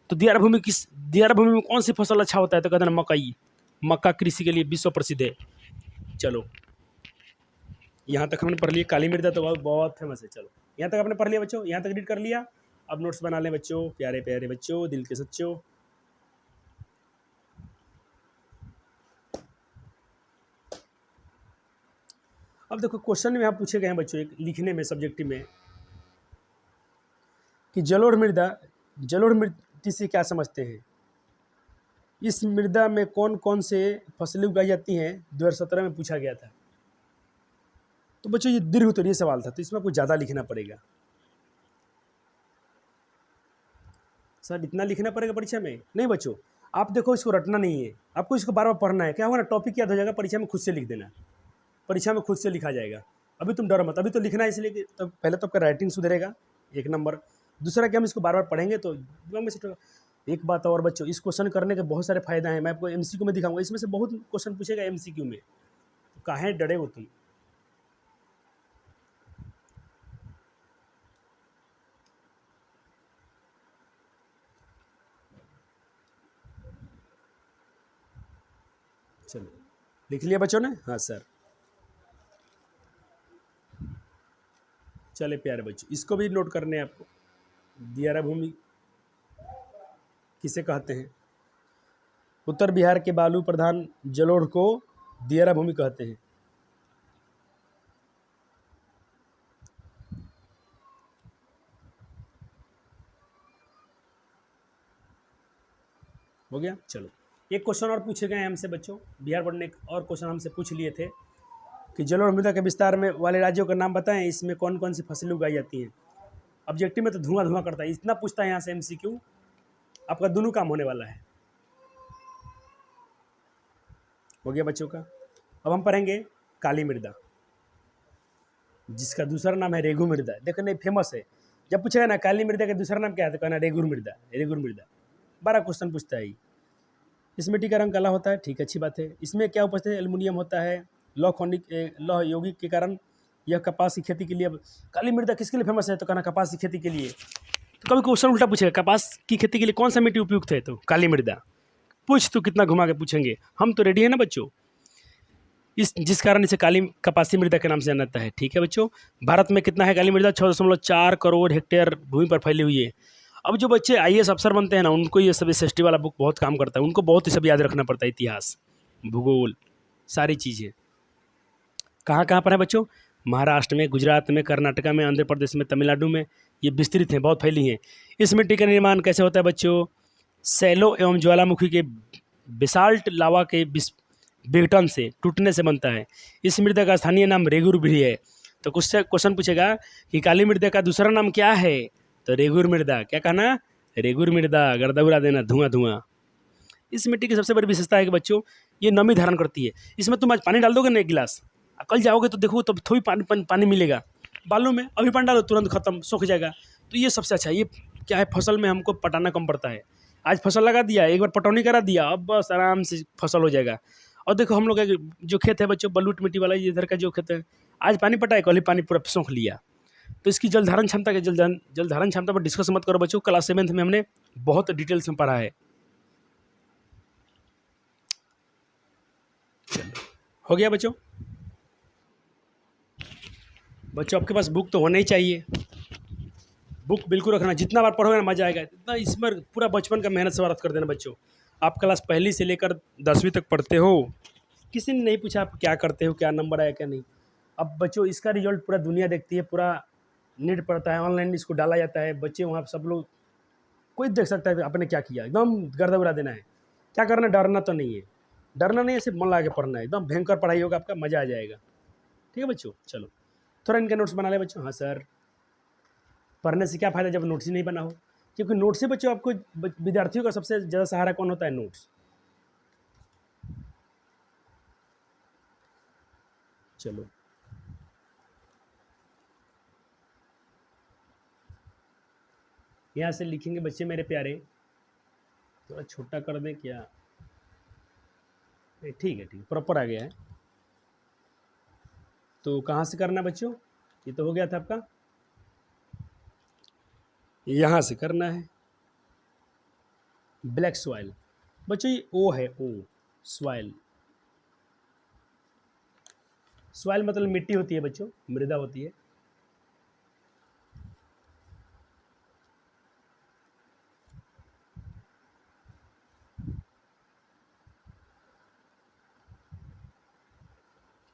तो दियारा भूमि में कौन सी फसल अच्छा होता है, तो कहते हैं मकई। मक्का कृषि के लिए विश्व प्रसिद्ध है। चलो, यहाँ तक हमने पढ़ लिया। काली मृदा तो बहुत फेमस है। चलो, यहाँ तक आपने पढ़ लिया बच्चों, यहाँ तक रीड कर लिया। अब नोट्स बना लें बच्चों, प्यारे प्यारे बच्चों, दिल के सच्चों। अब देखो क्वेश्चन में यहाँ पूछे गए हैं बच्चों, एक लिखने में सब्जेक्टिव में, कि जलोढ़ मिट्टी से क्या समझते हैं? इस मृदा में कौन कौन से फसलें उगाई जाती हैं 2017 में पूछा गया था। तो बच्चों ये दीर्घ उत्तरीय सवाल था, तो इसमें कुछ ज़्यादा लिखना पड़ेगा सर, इतना लिखना पड़ेगा परीक्षा में? नहीं बच्चों, आप देखो इसको रटना नहीं है, आपको इसको बार बार पढ़ना है। क्या होगा ना, टॉपिक याद हो जाएगा, परीक्षा में खुद से लिख देना, परीक्षा में खुद से लिखा जाएगा। अभी तुम डरो मत, अभी तो लिखना है, इसलिए कि तो पहले तो आपका राइटिंग सुधरेगा, एक नंबर। दूसरा कि हम इसको बार बार पढ़ेंगे तो दिमाग में सेट होगा। एक बात और बच्चों, इस क्वेश्चन करने के बहुत सारे फायदा हैं, मैं आपको एमसीक्यू में दिखाऊंगा, इसमें से बहुत क्वेश्चन पूछेगा एमसीक्यू में, तो काहे डरे हो तुम। चलो लिख लिया बच्चों ने? हाँ सर। चले प्यारे बच्चों, इसको भी नोट करने हैं आपको। दियारा भूमि किसे कहते हैं? उत्तर बिहार के बालू प्रधान जलोढ़ को दियारा भूमि कहते हैं। हो गया। चलो एक क्वेश्चन और पूछे गए हैं हमसे बच्चों, बिहार बोर्ड ने एक और क्वेश्चन हमसे पूछ लिए थे कि जलोढ़ मृदा के विस्तार में वाले राज्यों का नाम बताएं, इसमें कौन कौन सी फसलें उगाई जाती हैं। ऑब्जेक्टिव में तो धुआं धुआं करता है, इतना पूछता है यहाँ से एमसीक्यू, आपका दोनों काम होने वाला है। हो गया बच्चों का। अब हम पढ़ेंगे काली मृदा, जिसका दूसरा नाम है रेगू मृदा। देखो नहीं, फेमस है, जब पूछेगा ना काली मृदा का दूसरा नाम क्या है तो कहना रेगुर मृदा, रेगुर मृदा। 12 क्वेश्चन पूछता है। इस मिट्टी का रंग काला होता है, ठीक, अच्छी बात है। इसमें क्या उपस्थित है? एल्युमिनियम होता है। लौह यौगिक के कारण यह कपास की खेती के लिए। अब काली मृदा किसके लिए फेमस है तो कहना कपास की खेती के लिए। तो कभी क्वेश्चन उल्टा पूछेगा, कपास की खेती के लिए कौन सा मिट्टी उपयुक्त है तो काली मृदा। पूछ तो कितना घुमा के पूछेंगे, हम तो रेडी है ना बच्चों। जिस कारण इसे काली कपासी मृदा के नाम से जाना जाता है। ठीक है बच्चों। भारत में कितना है काली मृदा? 6.4 करोड़ हेक्टेयर भूमि पर फैली हुई है। अब जो बच्चे आईएएस अफसर बनते हैं ना, उनको ये सब एस वाला बुक बहुत काम करता है, उनको बहुत ही सब याद रखना पड़ता है, इतिहास, भूगोल, सारी चीज़ें। कहाँ कहाँ पर है बच्चों? महाराष्ट्र में, गुजरात में, कर्नाटका में, आंध्र प्रदेश में, तमिलनाडु में, ये विस्तृत हैं, बहुत फैली हैं। इस मिट्टी का निर्माण कैसे होता है बच्चों? सैलो एवं ज्वालामुखी के बेसाल्ट लावा के विघटन से, टूटने से बनता है। इस मृदा का स्थानीय नाम रेगुर भी है। तो कुछ क्वेश्चन पूछेगा कि काली मृदा का दूसरा नाम क्या है तो रेगुर मृदा। क्या कहना? रेगुर मृदा। गर्दा उड़ा देना, धुआं धुआं। इस मिट्टी की सबसे बड़ी विशेषता है कि बच्चों ये नमी धारण करती है। इसमें तुम आज पानी डाल दोगे ना एक गिलास, कल जाओगे तो देखो तब थोड़ी पानी मिलेगा बालों में, अभी पानी डालो तुरंत खत्म, सूख जाएगा। तो ये सबसे अच्छा है। ये क्या है, फसल में हमको पटाना कम पड़ता है। आज फसल लगा दिया, एक बार पटौनी करा दिया, अब बस आराम से फसल हो जाएगा। और देखो हम लोग का जो खेत है बच्चों, बलूट मिट्टी वाला, ये इधर का जो खेत है, आज पानी पटाए, कल ही पानी पूरा सूख लिया। तो इसकी जल धारण क्षमता के जल धारण क्षमता पर डिस्कस मत करो बच्चों, क्लास 7th में हमने बहुत डिटेल्स में पढ़ा है। हो गया बच्चों? बच्चों आपके पास बुक तो होना ही चाहिए, बुक बिल्कुल रखना, जितना बार पढ़ोगे ना मजा आएगा। इतना इसमें पूरा बचपन का मेहनत से वारत कर देना बच्चों। आप क्लास पहली से लेकर 10वीं तक पढ़ते हो, किसी ने नहीं पूछा आप क्या करते हो, क्या नंबर आया क्या नहीं। अब बच्चों इसका रिजल्ट पूरा दुनिया देखती है, पूरा नेट पड़ता है, ऑनलाइन इसको डाला जाता है, बच्चे वहाँ सब लोग, कोई देख सकता है आपने क्या किया, एकदम गर्दा उड़ा देना है। क्या करना, डरना तो नहीं है, डरना नहीं है, सिर्फ मन लगा के पढ़ना है, एकदम भयंकर पढ़ाई होगा, आपका मज़ा आ जाएगा। ठीक है बच्चों? चलो थोड़ा इनके नोट्स बना ले बच्चों। हाँ सर, पढ़ने से क्या फ़ायदा जब नोट्स ही नहीं बना हो, क्योंकि नोट्स से बच्चों आपको, विद्यार्थियों का सबसे ज़्यादा सहारा कौन होता है? नोट्स। चलो यहाँ से लिखेंगे बच्चे मेरे प्यारे, थोड़ा छोटा कर दें क्या? ठीक है, ठीक है, प्रॉपर आ गया है। तो कहाँ से करना बच्चों? ये तो हो गया था आपका, यहाँ से करना है। ब्लैक सॉइल बच्चों, ये ओ है, ओ सॉइल। सॉइल मतलब मिट्टी होती है बच्चों, मृदा होती है।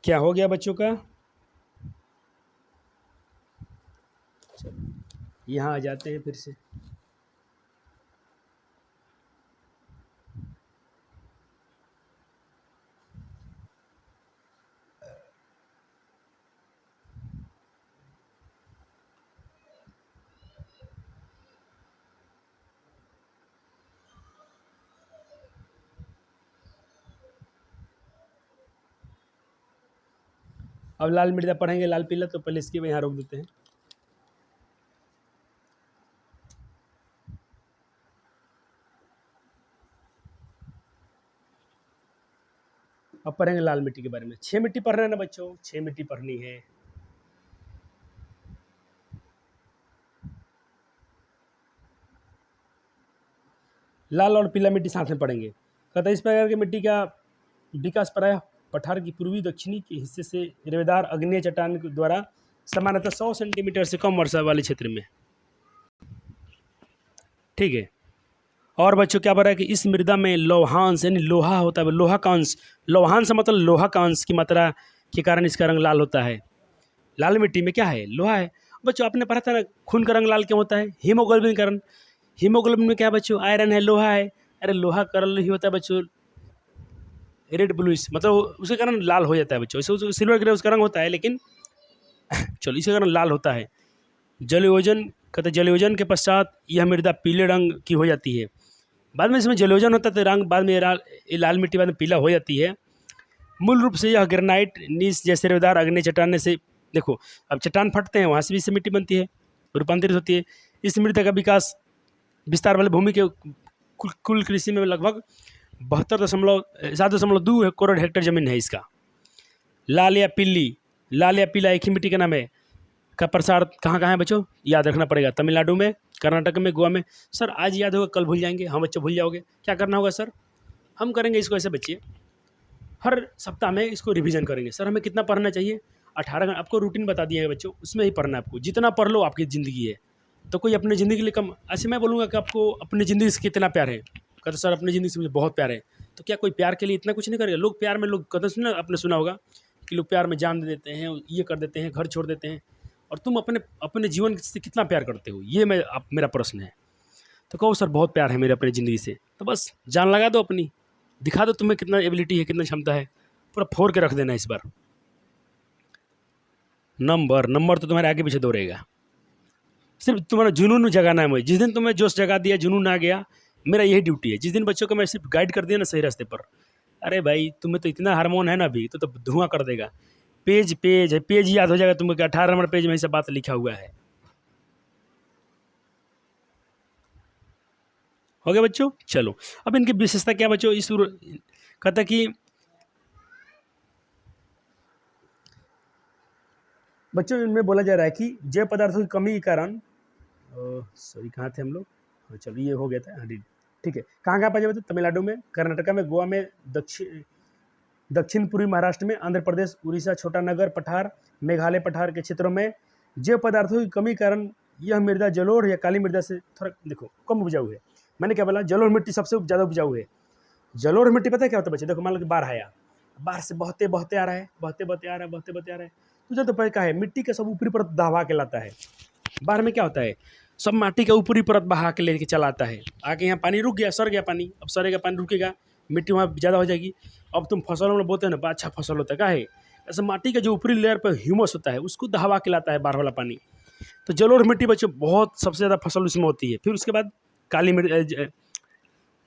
क्या हो गया बच्चों का? यहाँ आ जाते हैं फिर से। अब लाल मृदा पढ़ेंगे, लाल पीला, तो पहले इसके यहाँ रोक देते हैं। अब पढ़ेंगे लाल मिट्टी के बारे में। 6 मिट्टी पढ़ रहे हैं ना बच्चों? 6 मिट्टी पढ़नी है। लाल और पीला मिट्टी साथ में पढ़ेंगे। कहता है इस प्रकार की मिट्टी का विकास प्रायः पठार की पूर्वी दक्षिणी के हिस्से से रेवेदार अग्नेय चट्टान के द्वारा सामान्यतः 100 सेंटीमीटर से कम वर्षा वाले क्षेत्र में। ठीक है। और बच्चों क्या पढ़ा है कि इस मृदा में लौहांश यानी लोहा होता है, लोहा का अंश, लौहांश मतलब लोहा का अंश की मात्रा के कारण इसका रंग लाल होता है। लाल मिट्टी में क्या है? लोहा है। बच्चों आपने पढ़ा था ना, खून का रंग लाल क्यों होता है? हीमोग्लोबिन का रंग। हीमोग्लोबिन में क्या बच्चों? आयरन है, लोहा है। अरे लोहा का रंग ही होता है बच्चों रेड ब्लूइश, मतलब उसके कारण लाल हो जाता है बच्चों। इसे सिल्वर ग्रे उसका रंग होता है, लेकिन चलो इसके कारण लाल होता है। जलयोजन, कहते जलयोजन के पश्चात यह मृदा पीले रंग की हो जाती है। बाद में इसमें जलयोजन होता है तो रंग बाद में ये लाल मिट्टी बाद में पीला हो जाती है। मूल रूप से यह ग्रेनाइट नीस जैसे रेवेदार अग्नि चट्टान से, देखो अब चट्टान फटते हैं वहाँ से भी इससे मिट्टी बनती है, रूपांतरित होती है। इस मृदा का विकास विस्तार वाले भूमि के कुल कृषि में लगभग 7.2 करोड़ हेक्टेयर जमीन है इसका। लाल या पीली, लाल या पीला एक ही मिट्टी का नाम है। का प्रसार कहाँ कहाँ है बच्चों? याद रखना पड़ेगा। तमिलनाडु में, कर्नाटक में, गोवा में। सर आज याद होगा, कल भूल जाएंगे। हाँ बच्चों भूल जाओगे। क्या करना होगा सर? हम करेंगे इसको ऐसे बच्चे, हर सप्ताह में इसको रिवीजन करेंगे। सर हमें कितना पढ़ना चाहिए? 18 घंटे। आपको रूटीन बता दिया है बच्चों, उसमें ही पढ़ना है आपको। जितना पढ़ लो आपकी ज़िंदगी है। तो कोई अपनी ज़िंदगी के लिए कम, ऐसे मैं बोलूँगा कि आपको अपनी ज़िंदगी से कितना प्यार है? कहते सर अपनी ज़िंदगी से मुझे बहुत प्यार है। तो क्या कोई प्यार के लिए इतना कुछ नहीं करेगा? लोग प्यार में, लोग कहते सुना, आपने सुना होगा कि लोग प्यार में जान दे देते हैं, ये कर देते हैं, घर छोड़ देते हैं। और तुम अपने अपने जीवन से कितना प्यार करते हो? ये मेरा प्रश्न है। तो कहो सर बहुत प्यार है मेरे अपनी ज़िंदगी से। तो बस जान लगा दो अपनी, दिखा दो तुम्हें कितना एबिलिटी है, कितना क्षमता है। पूरा फोड़ के रख देना इस बार। नंबर तो तुम्हारे आगे पीछे दो रहेगा। सिर्फ तुम्हारा जुनून जगाना है मुझे। जिस दिन तुम्हें जोश जगा दिया, जुनून आ गया, मेरा यही ड्यूटी है। जिस दिन बच्चों को मैं सिर्फ गाइड कर दिया ना सही रास्ते पर, अरे भाई तुम्हें तो इतना हार्मोन है ना अभी, तो धुआं कर देगा। पेज है, पेज याद हो जाएगा तुमको कि 18 नंबर पेज में ये सब बात लिखा हुआ है। हो गया बच्चों? चलो अब इनकी विशेषता क्या बच्चों? इस कहता कि बच्चों इनमें बोला जा रहा है कि जैव पदार्थों की कमी के कारण, सॉरी कहाँ थे हम लोग? हाँ चलो ये हो गया था। हाँ ठीक है। कहाँ कहाँ पाया जाता है? तमिलनाडु में, कर्नाटका में, गोवा में, दक्षिण पूर्वी महाराष्ट्र में, आंध्र प्रदेश, उड़ीसा, छोटा नगर पठार, मेघालय पठार के क्षेत्रों में जैव पदार्थों की कमी के कारण यह मृदा जलोढ़ या काली मृदा से थोड़ा देखो कम उपजाऊ है। मैंने क्या बोला? जलोढ़ मिट्टी सबसे ज़्यादा उपजाऊ है। जलोढ़ मिट्टी पता है क्या होता है बच्चे? देखो मान लो कि बाढ़ आया, बाढ़ से बहते बहते आ रहा है, बहते बहते आ रहा है, बहते बहते आ रहा है। तुझे तो पता है मिट्टी का सब ऊपरी परत दबा के लाता है। बाढ़ में क्या होता है? सब माटी का ऊपरी परत बहा के लेके चलाता है। आगे यहाँ पानी रुक गया, सर गया पानी, अब सरेगा पानी, रुकेगा, मिट्टी वहाँ ज़्यादा हो जाएगी। अब तुम फसल में बोते हो ना, अच्छा फसल होता है। क्या है? ऐसे माटी का जो ऊपरी लेयर पर ह्यूमस होता है उसको दबा के लाता है बाढ़ वाला पानी। तो जलोढ़ मिट्टी बच्चों बहुत सबसे ज़्यादा फसल उसमें होती है। फिर उसके बाद काली मिट्टी,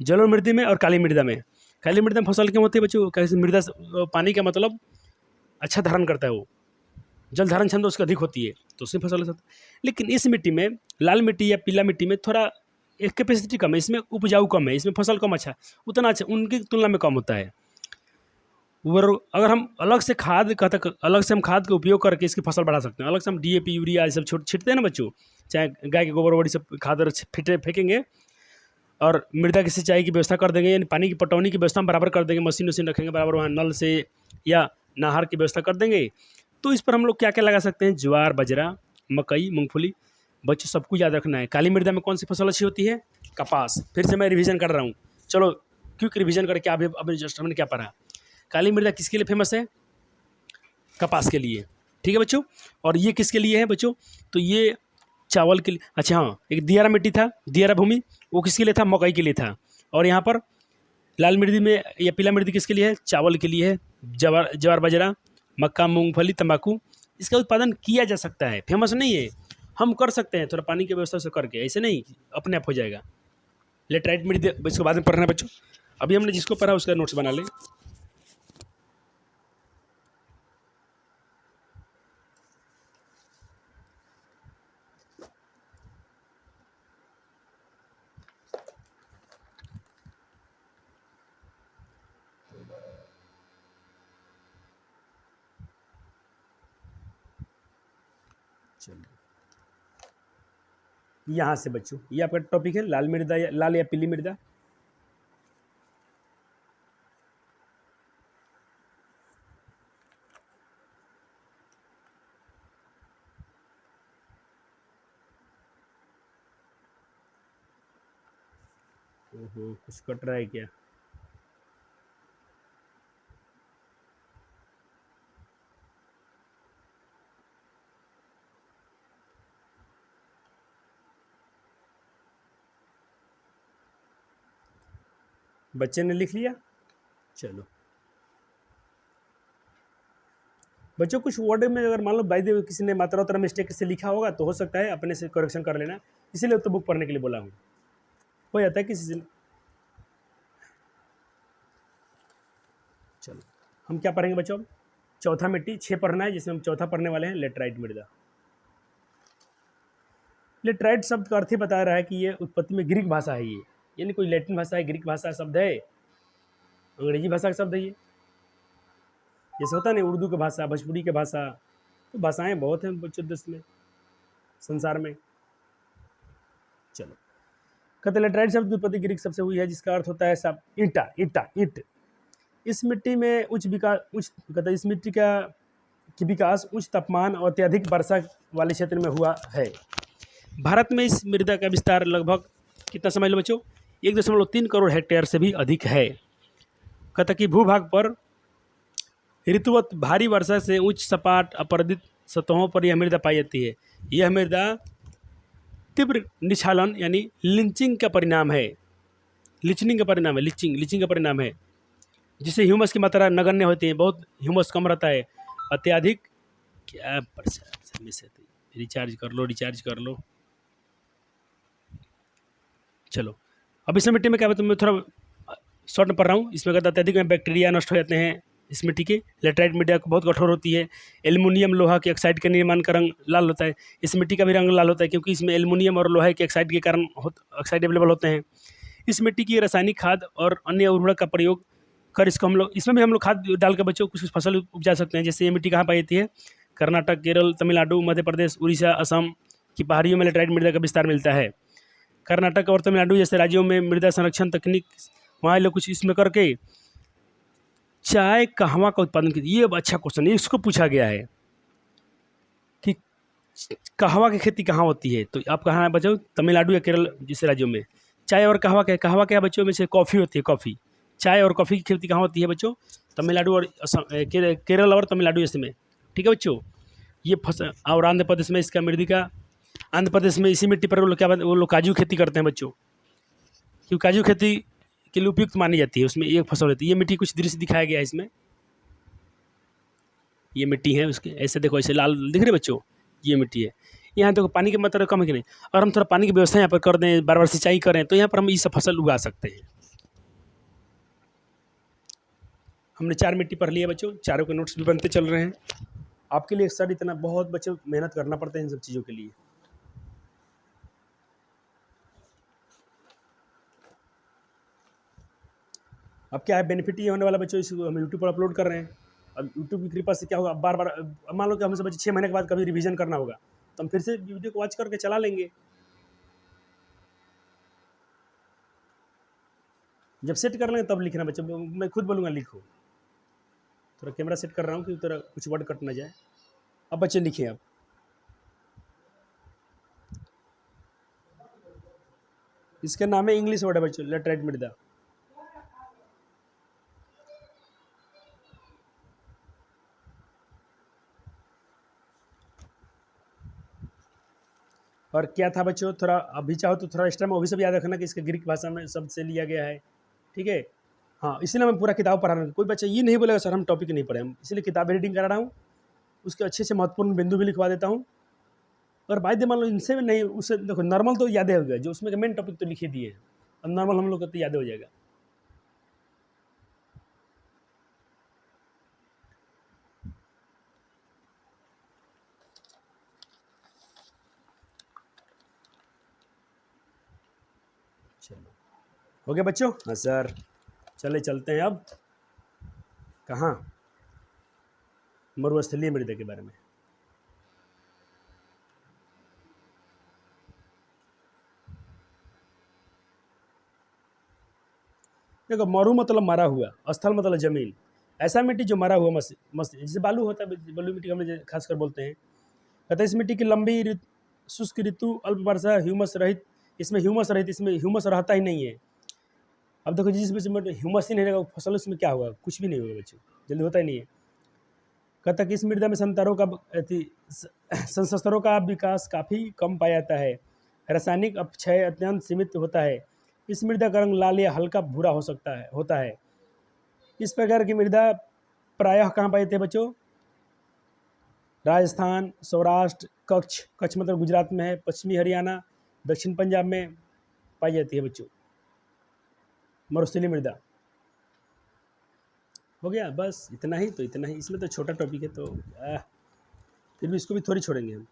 जलोढ़ मिट्टी में और काली मृदा में। काली मृदा में फसल क्यों होती है बच्चों? कैसे? मृदा पानी का मतलब अच्छा धारण करता है, वो जल धारण क्षमता उसकी अधिक होती है, तो उसमें फसल हो सकता है। लेकिन इस मिट्टी में, लाल मिट्टी या पीला मिट्टी में थोड़ा एक कैपेसिटी कम है, इसमें उपजाऊ कम है, इसमें फसल कम अच्छा, उतना अच्छा उनकी तुलना में कम होता है। और अगर हम अलग से खाद अलग से हम खाद का उपयोग करके इसकी फसल बढ़ा सकते हैं। अलग से हम DAP यूरिया ये सब छिटते हैं ना बच्चों, चाहे गाय के गोबर वोबर सब खाद फेंकेंगे, और मृदा की सिंचाई की व्यवस्था कर देंगे, यानी पानी की पटौनी की व्यवस्था हम बराबर कर देंगे, मशीन रखेंगे बराबर, वहाँ नल से या नहर की व्यवस्था कर देंगे। तो इस पर हम लोग क्या क्या लगा सकते हैं? ज्वार, बाजरा, मकई, मूंगफली। बच्चों सबको याद रखना है। काली मृदा में कौन सी फसल अच्छी होती है? कपास। फिर से मैं रिवीजन कर रहा हूँ, चलो क्विक रिवीजन करके अभी जस्ट हमने क्या पढ़ा? काली मृदा किसके लिए फेमस है? कपास के लिए, ठीक है बच्चों। और ये किसके लिए है बच्चों, तो ये चावल के लिए, अच्छा हाँ, एक दियारा मिट्टी था, दियारा भूमि, वो किसके लिए था, मकई के लिए था। और यहाँ पर लाल मृदा में या पीला मृदा किसके लिए है, चावल के लिए है, जवार जवार बाजरा, मक्का, मूंगफली, तंबाकू, इसका उत्पादन किया जा सकता है, फेमस नहीं है, हम कर सकते हैं थोड़ा पानी की व्यवस्था से करके, ऐसे नहीं अपने आप हो जाएगा। लेटराइट मृदा इसको बाद में पढ़ना है बच्चों, अभी हमने जिसको पढ़ा उसका नोट्स बना लें। चलिए यहाँ से बच्चों, ये आपका टॉपिक है लाल मृदा या लाल या पीली मृदा। कुछ कट रहा है क्या, बच्चे ने लिख लिया। चलो बच्चों कुछ वर्ड में अगर मान लो बाई द वे किसी ने मात्रा उतरा मिस्टेक से लिखा होगा तो हो सकता है अपने से करेक्शन कर लेना, इसीलिए तो बुक पढ़ने के लिए बोला हूँ, हो जाता है किसी से। चलो हम क्या पढ़ेंगे बच्चों, चौथा मिट्टी 6 पढ़ना है, जिसमें हम चौथा पढ़ने वाले हैं लेटराइट मृदा। लेटराइट शब्द का अर्थ ही बता रहा है कि ये उत्पत्ति में ग्रीक भाषा है, ये यानी कोई लैटिन भाषा है, ग्रीक भाषा शब्द है, अंग्रेजी भाषा का शब्द है ये। जैसे होता नहीं उर्दू की भाषा, भोजपुरी की भाषा, तो भाषाएं बहुत हैं बच्चों देश में, संसार में। चलो कहते लेटराइट शब्द की उत्पत्ति ग्रीक शब्द से हुई है, जिसका अर्थ होता है सब ईंटा, ईंटा, ईंट। इस मिट्टी में उच्च विकास, उच्च कहते इस मिट्टी का की विकास उच्च तापमान और अत्यधिक वर्षा वाले क्षेत्र में हुआ है। भारत में इस मृदा का विस्तार लगभग कितना समझ लो बच्चों, 1.3 करोड़ हेक्टेयर से भी अधिक है। कहता कि भूभाग पर ऋतुवत भारी वर्षा से उच्च सपाट अपरदित सतहों पर यह मृदा पाई जाती है। यह मृदा तीव्र निछालन यानी लिंचिंग का परिणाम है, लिचनिंग का परिणाम है, लिचिंग का परिणाम है, जिससे ह्यूमस की मात्रा नगण्य होती है, बहुत ह्यूमस कम रहता है, अत्यधिक क्या रिचार्ज कर लो, रिचार्ज कर लो। चलो अब इस मिट्टी में क्या बताऊँ, मैं थोड़ा शॉर्ट में पढ़ रहा हूँ। इसमें कहता अत्यधिक में बैक्टीरिया नष्ट हो जाते हैं इस मिट्टी के। लेटराइट मिट्टी बहुत कठोर होती है। एल्युमिनियम लोहा के ऑक्साइड के निर्माण का रंग लाल होता है। इस मिट्टी का भी रंग लाल होता है क्योंकि इसमें एल्युमिनियम और लोहा के ऑक्साइड के कारण ऑक्साइड अवेलेबल होते हैं। इस मिट्टी की रासायनिक खाद और अन्य उर्वरक का प्रयोग कर इसको हम लोग, इसमें भी हम लोग खाद डाल के बच्चों कुछ फसल उपजा सकते हैं। जैसे ये मिट्टी कहाँ पाई जाती है, कर्नाटक, केरल, तमिलनाडु, मध्य प्रदेश, उड़ीसा, असम की पहाड़ियों में लेटराइट मृदा का विस्तार मिलता है। कर्नाटक और तमिलनाडु जैसे राज्यों में मृदा संरक्षण तकनीक वहाँ लोग कुछ इसमें करके चाय कहवा का उत्पादन की। ये अच्छा क्वेश्चन है, इसको पूछा गया है कि कहवा की खेती कहाँ होती है, तो आप कहाँ बच्चों, तमिलनाडु या केरल जैसे राज्यों में। चाय और कहवा क्या, कहवा क्या बच्चों में से कॉफ़ी होती है, कॉफ़ी। चाय और कॉफ़ी की खेती कहाँ होती है बच्चों, तमिलनाडु और केरल और तमिलनाडु जैसे में, ठीक है बच्चों। ये फसल, और आंध्र प्रदेश में इसका मृदिका, आंध्र प्रदेश में इसी मिट्टी पर वो लोग क्या, वो लोग काजू खेती करते हैं बच्चों, क्योंकि काजू खेती के लिए उपयुक्त मानी जाती है, उसमें एक फसल होती है। ये मिट्टी कुछ दृश्य दिखाया गया है इसमें, ये मिट्टी है उसके, ऐसे देखो, ऐसे लाल दिख रहे बच्चों, ये मिट्टी है। यहाँ देखो पानी की मात्रा कम है कि नहीं, अगर हम थोड़ा पानी की व्यवस्था यहाँ पर कर दें, बार बार सिंचाई करें, तो यहाँ पर हम ये सब फसल उगा सकते हैं। हमने 4 मिट्टी पढ़ ली है बच्चों, चारों के नोट्स भी बनते चल रहे हैं। आपके लिए सर इतना बहुत बच्चों मेहनत करना पड़ता है इन सब चीज़ों के लिए। अब क्या है बेनिफिट ये होने वाला बच्चों, इसको हम यूट्यूब पर अपलोड कर रहे हैं। अब यूट्यूब की कृपा से क्या होगा, अब बार बार, अब मान लो कि हमसे बच्चे 6 महीने के बाद कभी रिवीजन करना होगा, तो हम फिर से वीडियो को वॉच करके चला लेंगे। जब सेट कर लेंगे तब लिखना बच्चों, मैं खुद बोलूँगा लिखो। थोड़ा कैमरा सेट कर रहा हूँ कि थोड़ा कुछ वर्ड कट ना जाए। अब बच्चे लिखें। अब इसका नाम है इंग्लिश वर्ड है बच्चों, लेटराइट मृदा। और क्या था बच्चों, थोड़ा अभी चाहो तो थोड़ा एक्स्ट्रा में वो भी सब याद रखना कि इसके ग्रीक भाषा में शब्द से लिया गया है, ठीक है। हाँ, इसलिए मैं पूरा किताब पढ़ा रहा हूँ। कोई बच्चा ये नहीं बोलेगा सर हम टॉपिक नहीं पढ़े, हम इसलिए किताब रीडिंग करा रहा हूँ, उसके अच्छे से महत्वपूर्ण बिंदु भी लिखवा देता हूँ। और बाध्य मान लो इनसे भी नहीं, उससे देखो नॉर्मल तो याद हो गया, जो उसमें मेन टॉपिक तो लिखे दिए हैं, और नॉर्मल हम लोग को तो याद हो जाएगा। चलो हो गया बच्चों? हाँ सर, चले चलते हैं अब कहाँ, मरुस्थलीय मृदा के बारे में। देखो मरु मतलब मरा हुआ, स्थल मतलब जमीन, ऐसा मिट्टी जो मरा हुआ मस्त जैसे बालू होता है, बालू मिट्टी हम लोग खासकर बोलते हैं। कहते हैं इस मिट्टी की लंबी शुष्क ऋतु, अल्प वर्षा, ह्यूमस रहित, इसमें ह्यूमस रहित, इसमें ह्यूमस रहता ही नहीं है। अब देखो जिस में ह्यूमस ही नहीं रहेगा फसल, उसमें क्या होगा? कुछ भी नहीं होगा बच्चों, जल्दी होता ही नहीं है। कहता कि इस मृदा में संशस्त्रों का विकास काफ़ी कम पाया जाता है, रासायनिक अपक्षय अत्यंत सीमित होता है, इस मृदा का रंग लाल या हल्का भूरा होता है। इस प्रकार की मृदा प्रायः कहाँ पाई जाती है बच्चों? राजस्थान, सौराष्ट्र, कच्छ मतलब गुजरात में है, पश्चिमी हरियाणा, दक्षिण पंजाब में पाई जाती है बच्चों मरुस्थलीय मृदा। हो गया बस इतना ही, तो इतना ही, इसमें तो छोटा टॉपिक है तो फिर भी इसको भी थोड़ी छोड़ेंगे हम।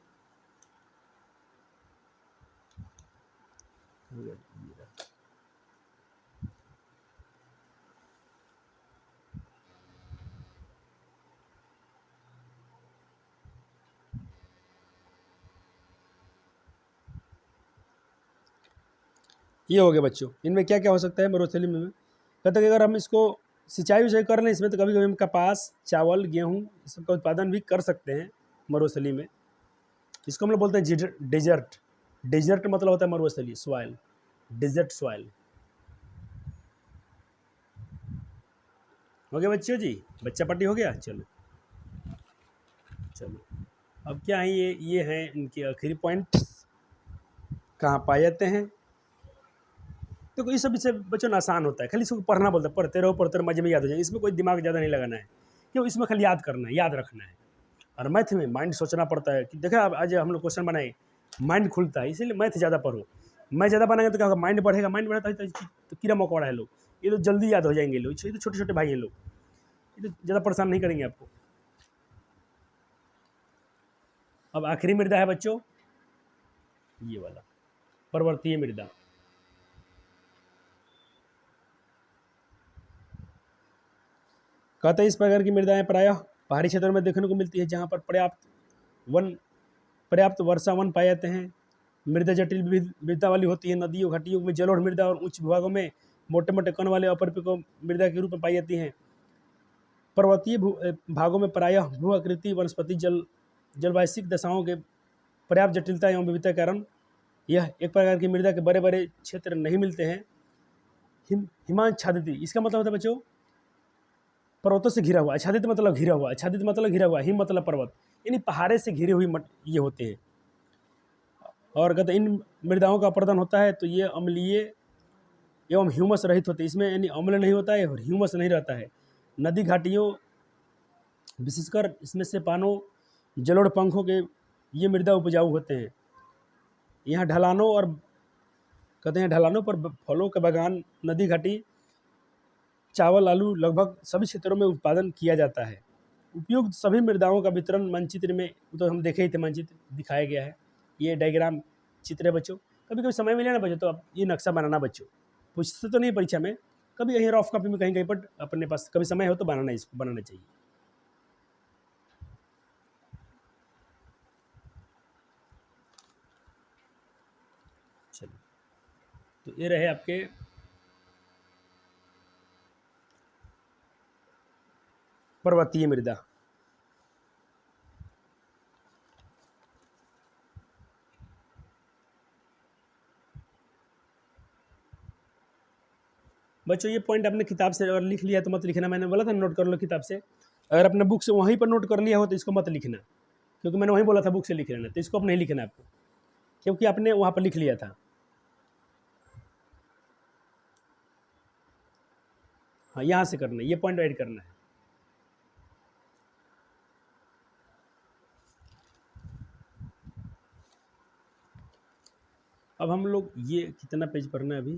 ये हो गया बच्चों, इनमें क्या क्या हो सकता है मरुस्थलीय में? कहते हैं कि अगर हम इसको सिंचाई विचाई कर लें इसमें, तो कभी कभी हम कपास, चावल, गेहूँ इस सब का उत्पादन भी कर सकते हैं मरुस्थलीय में। इसको हम लोग बोलते हैं डेजर्ट। डेजर्ट मतलब होता है मरुस्थलीय सॉइल, डेजर्ट सॉइल। हो गया बच्चों जी, बच्चा पार्टी हो गया। चलो चलो, अब क्या है, ये हैं इनके आखिरी पॉइंट, कहाँ पाए जाते हैं। देखो ये सब इससे बच्चों आसान होता है, खाली इसको पढ़ना बोलता है, पढ़ते रहो मजे में याद हो जाएगा, इसमें कोई दिमाग ज़्यादा नहीं लगाना है, क्यों? इसमें खाली याद करना है, याद रखना है। और मैथ में माइंड सोचना पड़ता है कि देखा आज हम लोग क्वेश्चन बनाए, माइंड खुलता है, इसीलिए मैथ ज़्यादा पढ़ो। मैं ज़्यादा बनाएंगे तो क्या होगा? माइंड बढ़ेगा, माइंड बढ़ता है तो कीड़ा मकोड़ा है लोग, ये तो जल्दी याद हो जाएंगे लोग, ये तो छोटे छोटे भाई हैं लोग, ये तो ज़्यादा परेशान नहीं करेंगे आपको। अब आखिरी मृदा है बच्चों ये वाला, पर्वतीय मृदा। कहते हैं इस प्रकार की मृदाएं प्रायः पहाड़ी क्षेत्रों में देखने को मिलती है, जहाँ पर पर्याप्त वर्षा वन पाए जाते हैं। मृदा जटिल विविधता वाली होती है, नदियों घाटियों में जलोढ़ मृदा और उच्च विभागों में मोटे मोटे कण वाले अपरपिको मृदा के रूप में पाई जाती हैं। पर्वतीय भागों में प्रायः भू आकृति, वनस्पति, जलवायिक दशाओं के पर्याप्त जटिलता एवं विविधता के कारण यह एक प्रकार की मृदा के बड़े बड़े क्षेत्र नहीं मिलते हैं। हिमाच्छादित, इसका मतलब होता है बच्चों पर्वतों से घिरा हुआ, आच्छादित मतलब घिरा हुआ, आच्छादित मतलब घिरा हुआ, हिम मतलब पर्वत, यानी पहाड़े से घिरी हुई ये होते हैं। और अगर इन मृदाओं का अपर्दन होता है तो ये अम्लीय एवं ह्यूमस रहित होते हैं, इसमें यानी अम्ल नहीं होता है और ह्यूमस नहीं रहता है। नदी घाटियों विशेषकर इसमें से पानों, जलोढ़ पंखों के ये मृदा उपजाऊ होते हैं। यहाँ ढलानों और कहते हैं ढलानों पर फलों के बागान, नदी घाटी, चावल, आलू लगभग सभी क्षेत्रों में उत्पादन किया जाता है। उपयुक्त सभी मृदाओं का वितरण मानचित्र में, तो हम देखे ही थे, मानचित्र दिखाया गया है, ये डायग्राम चित्र है बच्चों। कभी कभी समय मिले ना बच्चों तो आप ये नक्शा बनाना बच्चों, पूछते तो नहीं परीक्षा में, कभी कहीं रफ कॉपी में कहीं कहीं पर अपने पास कभी समय हो तो बनाना, इसको बनाना चाहिए। चलिए, तो ये रहे आपके पर्वतीय मृदा। बच्चों ये पॉइंट आपने किताब से अगर लिख लिया तो मत लिखना, मैंने बोला था नोट कर लो किताब से। अगर अपने बुक से वहीं पर नोट कर लिया हो तो इसको मत लिखना, क्योंकि मैंने वहीं बोला था बुक से लिख लेना, तो इसको अब नहीं लिखना आपको। क्योंकि आपने वहाँ पर लिख लिया था। हाँ, यहाँ से करना है, ये पॉइंट ऐड करना है। अब हम लोग ये कितना पेज पढ़ना है अभी?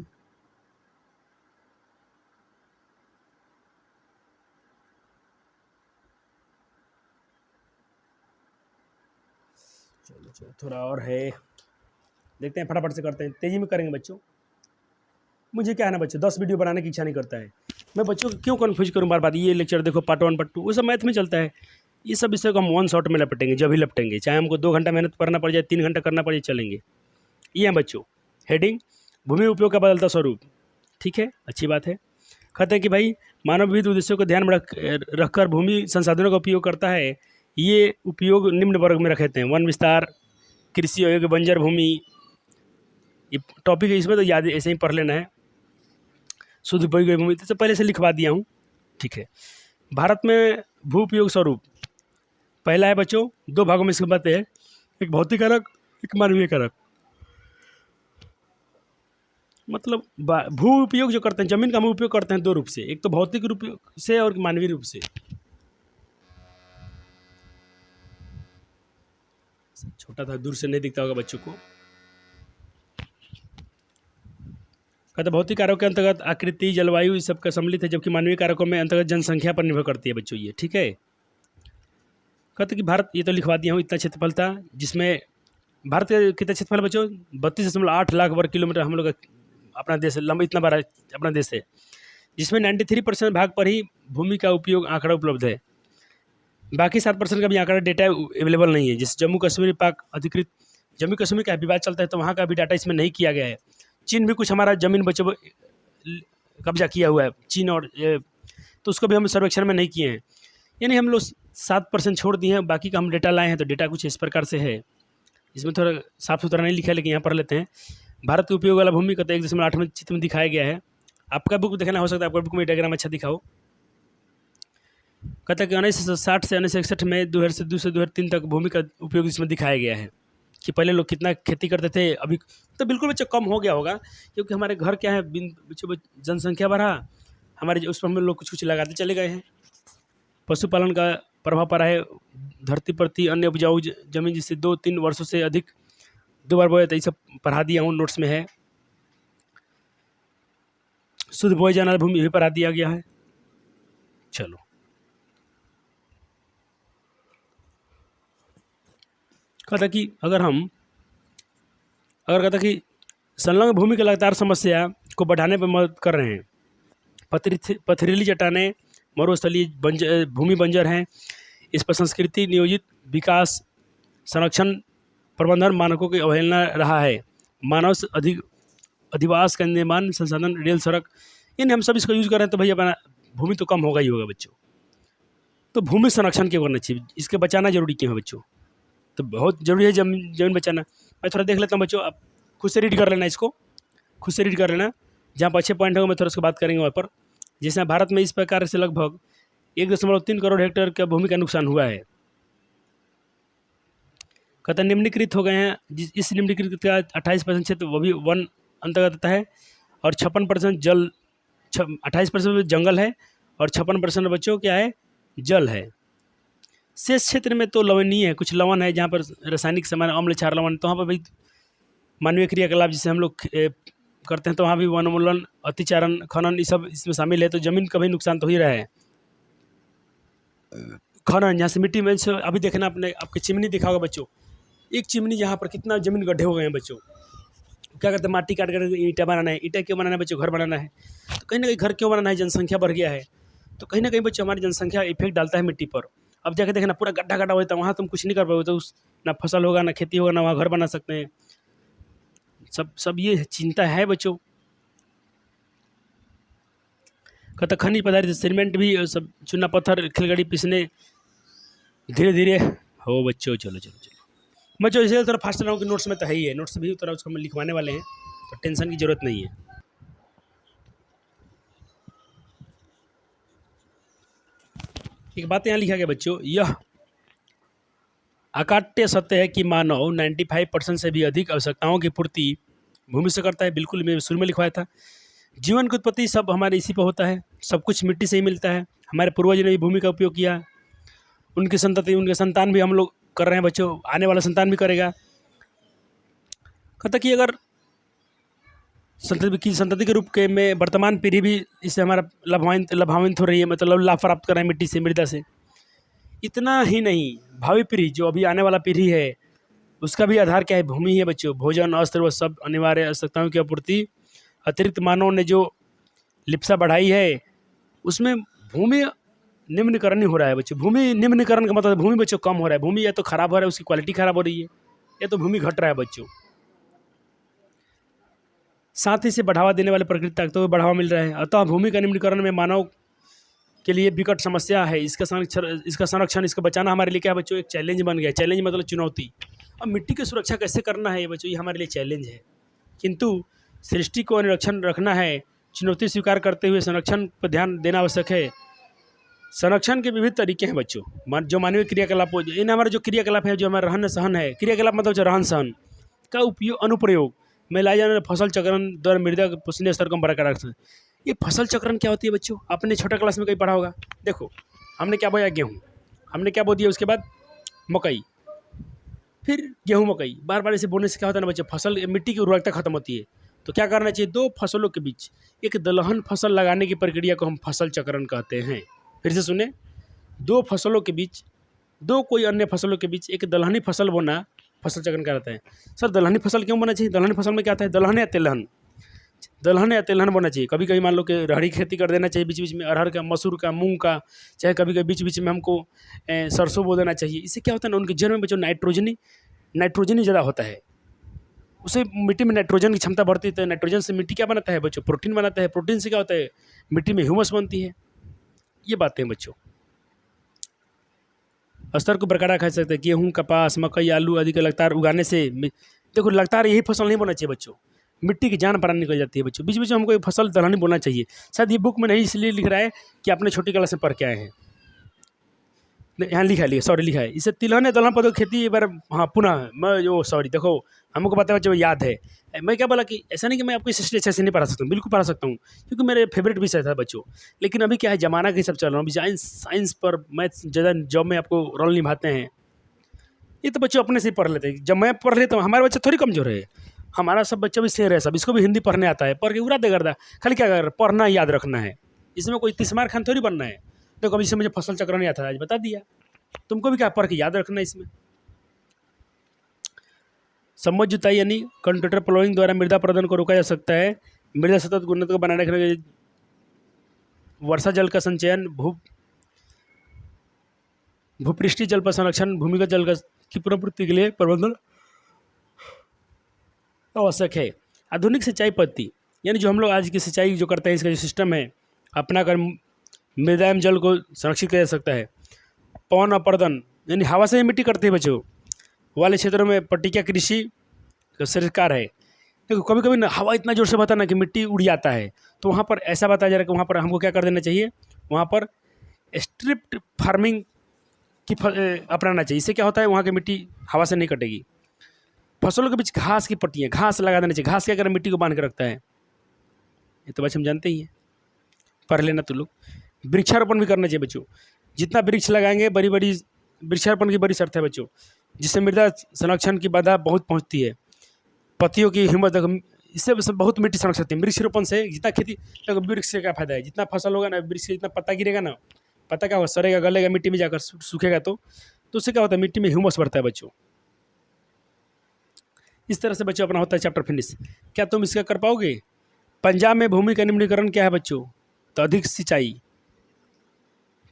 चलो चलो, थोड़ा और है, देखते हैं, फटाफट से करते हैं, तेजी में करेंगे बच्चों। मुझे क्या है ना बच्चों, 10 वीडियो बनाने की इच्छा नहीं करता है। मैं बच्चों को क्यों कन्फ्यूज करूँ बार बार, ये लेक्चर देखो पार्ट 1 पार्ट 2, वो सब मैथ में चलता है। ये सब विषय को हम 1 शॉट में लपेटेंगे, जब ही लपटेंगे, चाहे हमको 2 घंटा मेहनत करना पड़ जाए, 3 घंटा करना पड़ जाए, चलेंगे। ये है बच्चों हेडिंग, भूमि उपयोग का बदलता स्वरूप। ठीक है, अच्छी बात है। कहते हैं कि भाई मानव विविध उद्देश्यों को ध्यान में रखकर भूमि संसाधनों का उपयोग करता है। ये उपयोग निम्न वर्ग में रखे हैं: वन विस्तार, कृषि अयोग्य बंजर भूमि। ये टॉपिक है, इसमें तो याद ऐसे ही पढ़ लेना है। शुद्ध उपयोगी भूमि तो पहले से लिखवा दिया हूँ। ठीक है, भारत में भू उपयोग स्वरूप पहला है बच्चों, 2 भागों में इसके बातें हैं, एक भौतिक कारक, एक मानवीय कारक। मतलब भू उपयोग जो करते हैं, जमीन का हम उपयोग करते हैं 2 रूप से, एक तो भौतिक रूप से और मानवीय रूप से। छोटा था, दूर से नहीं दिखता होगा बच्चों को। कहते भौतिक कारकों के अंतर्गत आकृति, जलवायु इस सब का सम्मिलित है, जबकि मानवीय कारकों में अंतर्गत जनसंख्या पर निर्भर करती है बच्चों ये। ठीक है, कहते कि भारत, ये तो लिखवा दिया हूँ, इतना क्षेत्रफल था, जिसमें भारत का कितना क्षेत्रफल बच्चों, 32.8 लाख वर्ग किलोमीटर हम लोग का अपना देश है, लंबा इतना बड़ा अपना देश है, जिसमें 93% भाग पर ही भूमि का उपयोग आंकड़ा उपलब्ध है। बाकी 7% का भी आंकड़ा डेटा अवेलेबल नहीं है। जैसे जम्मू कश्मीर पाक अधिकृत, जम्मू कश्मीर का विवाद चलता है, तो वहाँ का भी डाटा इसमें नहीं किया गया है। चीन भी कुछ हमारा जमीन बच्चों कब्जा किया हुआ है, चीन, और तो उसको भी हम सर्वेक्षण में नहीं किए हैं। यानी हम लोग 7% छोड़ दिए हैं, बाकी का हम डेटा लाए हैं, तो डेटा कुछ इस प्रकार से है। इसमें थोड़ा साफ सुथरा नहीं लिखा है, लेकिन यहाँ पढ़ लेते हैं। भारत के उपयोग वाला भूमि का तो 1.8 में चित्र में दिखाया गया है। आपका बुक देखना, हो सकता है आपका बुक में डायग्राम अच्छा दिखाओ। कहता है कि 1960 से 1961 में 2000 से 2003 तक भूमि का उपयोग इसमें दिखाया गया है, कि पहले लोग कितना खेती करते थे, अभी तो बिल्कुल बच्चा कम हो गया होगा, क्योंकि हमारे घर क्या है, बच्चों जनसंख्या बढ़ा, हमारे उस पर हम लोग कुछ कुछ लगाते चले गए हैं। पशुपालन का प्रभाव पड़ा है, धरती प्रति अन्य उपजाऊ जमीन जिससे 2-3 वर्षों से अधिक 2 बार बोया, तो ये सब पढ़ा दिया हूँ, नोट्स में है। शुद्ध बोए जाने वाली भूमि भी पढ़ा दिया गया है। चलो, कहता कि अगर कहता कि संलग्न भूमि की लगातार समस्या को बढ़ाने पर मदद कर रहे हैं। पथरीली चट्टानें, मरुस्थलीय भूमि बंजर हैं, इस पर संस्कृति नियोजित विकास, संरक्षण, प्रबंधन मानकों की अवहेलना रहा है। मानव अधिवास का निर्माण, संसाधन, रेल, सड़क, इन हम सब इसको यूज कर रहे हैं, तो भैया अपना भूमि तो कम होगा ही होगा बच्चों। तो भूमि संरक्षण क्यों करना चाहिए, इसके बचाना जरूरी क्यों है बच्चों? तो बहुत जरूरी है जमीन बचाना। मैं थोड़ा देख लेता हूँ बच्चों, आप खुद से रीड कर लेना, इसको खुद से रीड कर लेना, जहाँ पर अच्छे पॉइंट होगा मैं थोड़ा उसकी बात करेंगे वहाँ पर। जैसे भारत में इस प्रकार से लगभग 1.3 करोड़ हेक्टेयर का भूमि का नुकसान हुआ है। कहता निम्नलिखित हो गए हैं, इस निम्नलिखित का 28% क्षेत्र वो भी वन अंतर्गत आता है, और 56% जल, 28% जंगल है, और 56% बच्चों क्या है, जल है। शेष क्षेत्र में तो लवणीय है, कुछ लवण है, जहाँ पर रासायनिक सामान, अम्ल, क्षार, लवण, तो वहाँ पर भाई मानवीय क्रियाकलाप जिसे हम लोग करते हैं, तो वहाँ भी वनोन्मूलन, अतिचारण, खनन, ये सब इसमें शामिल है, तो जमीन का भी नुकसान तो ही रहा है। खनन, यहाँ से मिट्टी में से अभी देखना, आपने आपकी चिमनी दिखा होगा बच्चों, एक चिमनी यहाँ पर कितना जमीन गड्ढे हो गए हैं बच्चों। क्या करते हैं, माटी काट कर ईंटा बनाना है। ईंटा क्यों बनाना है बच्चों, घर बनाना है। तो कहीं ना कहीं घर क्यों बनाना है, जनसंख्या बढ़ गया है, तो कहीं ना कहीं बच्चों हमारी जनसंख्या इफेक्ट डालता है मिट्टी पर। अब जाके देखना पूरा गड्ढा गड्ढा होता है, वहाँ तुम कुछ नहीं कर पाओगे, तो उस ना फसल होगा, ना खेती होगा, ना वहाँ घर बना सकते हैं। सब ये चिंता है बच्चों। कहता खनिज पदार्थ, सीमेंट भी, सब चूना पत्थर, खिलगड़ी पीसने धीरे धीरे हो बच्चों। चलो चलो चलो बच्चों, इसलिए थोड़ा फास्ट रहा हूँ कि नोट्स में तो है ही है, नोट्स भी थोड़ा उसको हम लिखवाने वाले हैं, तो टेंशन की जरूरत नहीं है। एक बात यहाँ लिखा गया बच्चों, यह अकाट्य सत्य है कि मानव 95% से भी अधिक आवश्यकताओं की पूर्ति भूमि से करता है। बिल्कुल, मैंने शुरू में लिखवाया था। जीवन की उत्पत्ति सब हमारे इसी पर होता है, सब कुछ मिट्टी से ही मिलता है। हमारे पूर्वजों ने भी भूमि का उपयोग किया, उनकी संतति, उनके संतान भी हम लोग कर रहे हैं बच्चों, आने वाला संतान भी करेगा। कहता कि अगर संतति के रूप के में वर्तमान पीढ़ी भी इससे हमारा लाभान्वित हो रही है, मतलब लाभ प्राप्त कर रहे हैं मिट्टी से, मृदा से। इतना ही नहीं, भावी पीढ़ी जो अभी आने वाला पीढ़ी है, उसका भी आधार क्या है? भूमि है बच्चों। भोजन, अस्त्र व सब अनिवार्य आवश्यकताओं की आपूर्ति अतिरिक्त मानव ने जो लिप्सा बढ़ाई है, उसमें भूमि निम्नीकरण ही हो रहा है बच्चों। भूमि निम्नीकरण का मतलब भूमि बच्चों कम हो रहा है। भूमि या तो खराब हो रहा है, उसकी क्वालिटी खराब हो रही है, या तो भूमि घट रहा है बच्चों। साथ ही से बढ़ावा देने वाले प्रकृति ताकतों को बढ़ावा मिल रहा है। अतः भूमि का निम्नीकरण में मानव के लिए विकट समस्या है। इसका संरक्षण, इसको बचाना हमारे लिए क्या है बच्चों? एक चैलेंज बन गया। चैलेंज मतलब चुनौती। अब मिट्टी की सुरक्षा कैसे करना है ये बच्चों, ये हमारे लिए चैलेंज है। किंतु सृष्टि को अनुरक्षण रखना है, चुनौती स्वीकार करते हुए संरक्षण पर ध्यान देना आवश्यक है। संरक्षण के विविध तरीके हैं बच्चों। जो मानवीय क्रियाकलाप, इन हमारे जो क्रियाकलाप है, जो हमारा रहन सहन है, क्रियाकलाप मतलब जो रहन सहन का अनुप्रयोग में लाए जाने वाले फसल चक्रण द्वारा मृदा के पोषणीय स्तर को बरकरार रखते हैं। ये फसल चक्रण क्या होती है बच्चों? आपने छोटा क्लास में कहीं पढ़ा होगा। देखो, हमने क्या बोया? गेहूँ। हमने क्या बो दिया? उसके बाद मकई, फिर गेहूँ मकई। बार बार इसे बोने से क्या होता है ना बच्चों? फसल, मिट्टी की उर्वरकता खत्म होती है। तो क्या करना चाहिए? दो फसलों के बीच एक दलहन फसल लगाने की प्रक्रिया को हम फसल चक्रण कहते हैं। फिर से सुने, दो फसलों के बीच, दो कोई अन्य फसलों के बीच एक दलहनी फसल बोना फसल चक्रण कहलाता है। सर, दलहनी फसल क्यों बोना चाहिए? दलहनी फसल में क्या आता है? दलहन या तेलहन, दलहन या तेलहन बोना चाहिए। कभी कभी मान लो कि राहड़ी खेती कर देना चाहिए, बीच बीच में अरहर का, मसूर का, मूंग का, चाहे कभी कभी बीच बीच में हमको सरसों बो देना चाहिए। इससे क्या होता है ना, उनके जड़ में बच्चों नाइट्रोजन ज़्यादा होता है। उसे मिट्टी में नाइट्रोजन की क्षमता बढ़ती है। तो नाइट्रोजन से मिट्टी क्या बनाता है बच्चों? प्रोटीन बनाता है। प्रोटीन से क्या होता है? मिट्टी में ह्यूमस बनती है। ये बातें हैं बच्चों। स्तर को बरकरार रख सकते हैं। गेहूँ, कपास, मकई, आलू आदि का लगातार उगाने से, देखो लगातार यही फसल नहीं बोना चाहिए बच्चों। मिट्टी की जान प्राण निकल जाती है बच्चों। बीच बीच में हमको फसल दलहनी बोलना चाहिए। शायद ये बुक में नहीं इसलिए लिख रहा है कि आपने छोटी क्लास में पढ़ के आए हैं। यहाँ लिखा है, सॉरी लिखा है। इसे तिलहन या दलहन पौधों की खेती एक बार, हाँ पुनः मैं जो सॉरी, देखो हमको पता है बच्चों, याद है। मैं क्या बोला कि ऐसा नहीं कि मैं आपको इस अच्छे से नहीं पढ़ा सकता हूँ, बिल्कुल पढ़ा सकता हूँ, क्योंकि मेरे फेवरेट विषय था बच्चों। लेकिन अभी क्या है, जमाना के हिसाब चल रहा हूँ। साइंस पर मैथ्स ज़्यादा जॉब में आपको रोल निभाते हैं। ये तो बच्चों अपने से ही पढ़ लेते हैं। जब मैं पढ़ लेता हूँ, हमारे बच्चे थोड़ी कमजोर है। हमारा सब बच्चा भी शेर है सब। इसको भी हिंदी पढ़ने आता है, पढ़ के उड़ा दे करता। खाली क्या कर, पढ़ना याद रखना है। इसमें कोई तिस्मार खान थोड़ी बनना है। तो कभी से मुझे फसल चक्र नहीं आता, आज बता दिया। तुमको भी क्या पढ़ के याद रखना है इसमें। सम्मत जुताई यानी कंट्रोटर प्लोइंग द्वारा मृदा प्रदूषण को रोका जा सकता है। मृदा सतत गुणवत्ता को बनाए रखने के लिए वर्षा जल का संचयन, भूपृष्ठीय जल पर संरक्षण, भूमिगत जल की पुनर्पूर्ति के लिए प्रबंधन आवश्यक है। आधुनिक सिंचाई पद्धति यानी जो हम लोग आज की सिंचाई जो करते हैं, इसका जो सिस्टम है, अपना कर मृदा एवं जल को संरक्षित किया जा सकता है। पवन अपर्दन यानी हवा से ही मिट्टी करते हैं बच्चों वाले क्षेत्रों में पट्टिका कृषि का सरकार है। देखो कभी कभी ना हवा इतना जोर से बहता ना कि मिट्टी उड़ जाता है। तो वहाँ पर ऐसा बताया जा रहा है कि वहाँ पर हमको क्या कर देना चाहिए, वहाँ पर स्ट्रिप्ट फार्मिंग की अपनाना चाहिए। इससे क्या होता है, वहाँ की मिट्टी हवा से नहीं कटेगी। फसलों के बीच घास की पट्टियाँ, घास लगा देना चाहिए। घास क्या कर मिट्टी को बांध के रखता है, ये तो बच्चे हम जानते ही हैं, पढ़ लेना तो लोग। वृक्षारोपण भी करना चाहिए बच्चों। जितना वृक्ष लगाएंगे, बड़ी बड़ी वृक्षारोपण की बड़ी शर्त है बच्चों, जिससे मृदा संरक्षण की बाधा बहुत पहुँचती है। पत्तियों की हिम्मत, इससे बहुत मिट्टी संरक्षण होती है। वृक्षारोपण से जितना खेती, देखो वृक्ष से क्या फायदा है, जितना फसल होगा ना, वृक्ष से जितना पत्ता गिरेगा ना, पत्ता क्या होगा, सड़ेगा, गलेगा, मिट्टी में जाकर सूखेगा। तो उससे क्या होता है, मिट्टी में ह्यूमस बढ़ता है बच्चों। इस तरह से बच्चों अपना होता है चैप्टर फिनिश। क्या तुम इसका कर पाओगे? पंजाब में भूमि का निम्नीकरण क्या है बच्चों? तो अधिक सिंचाई।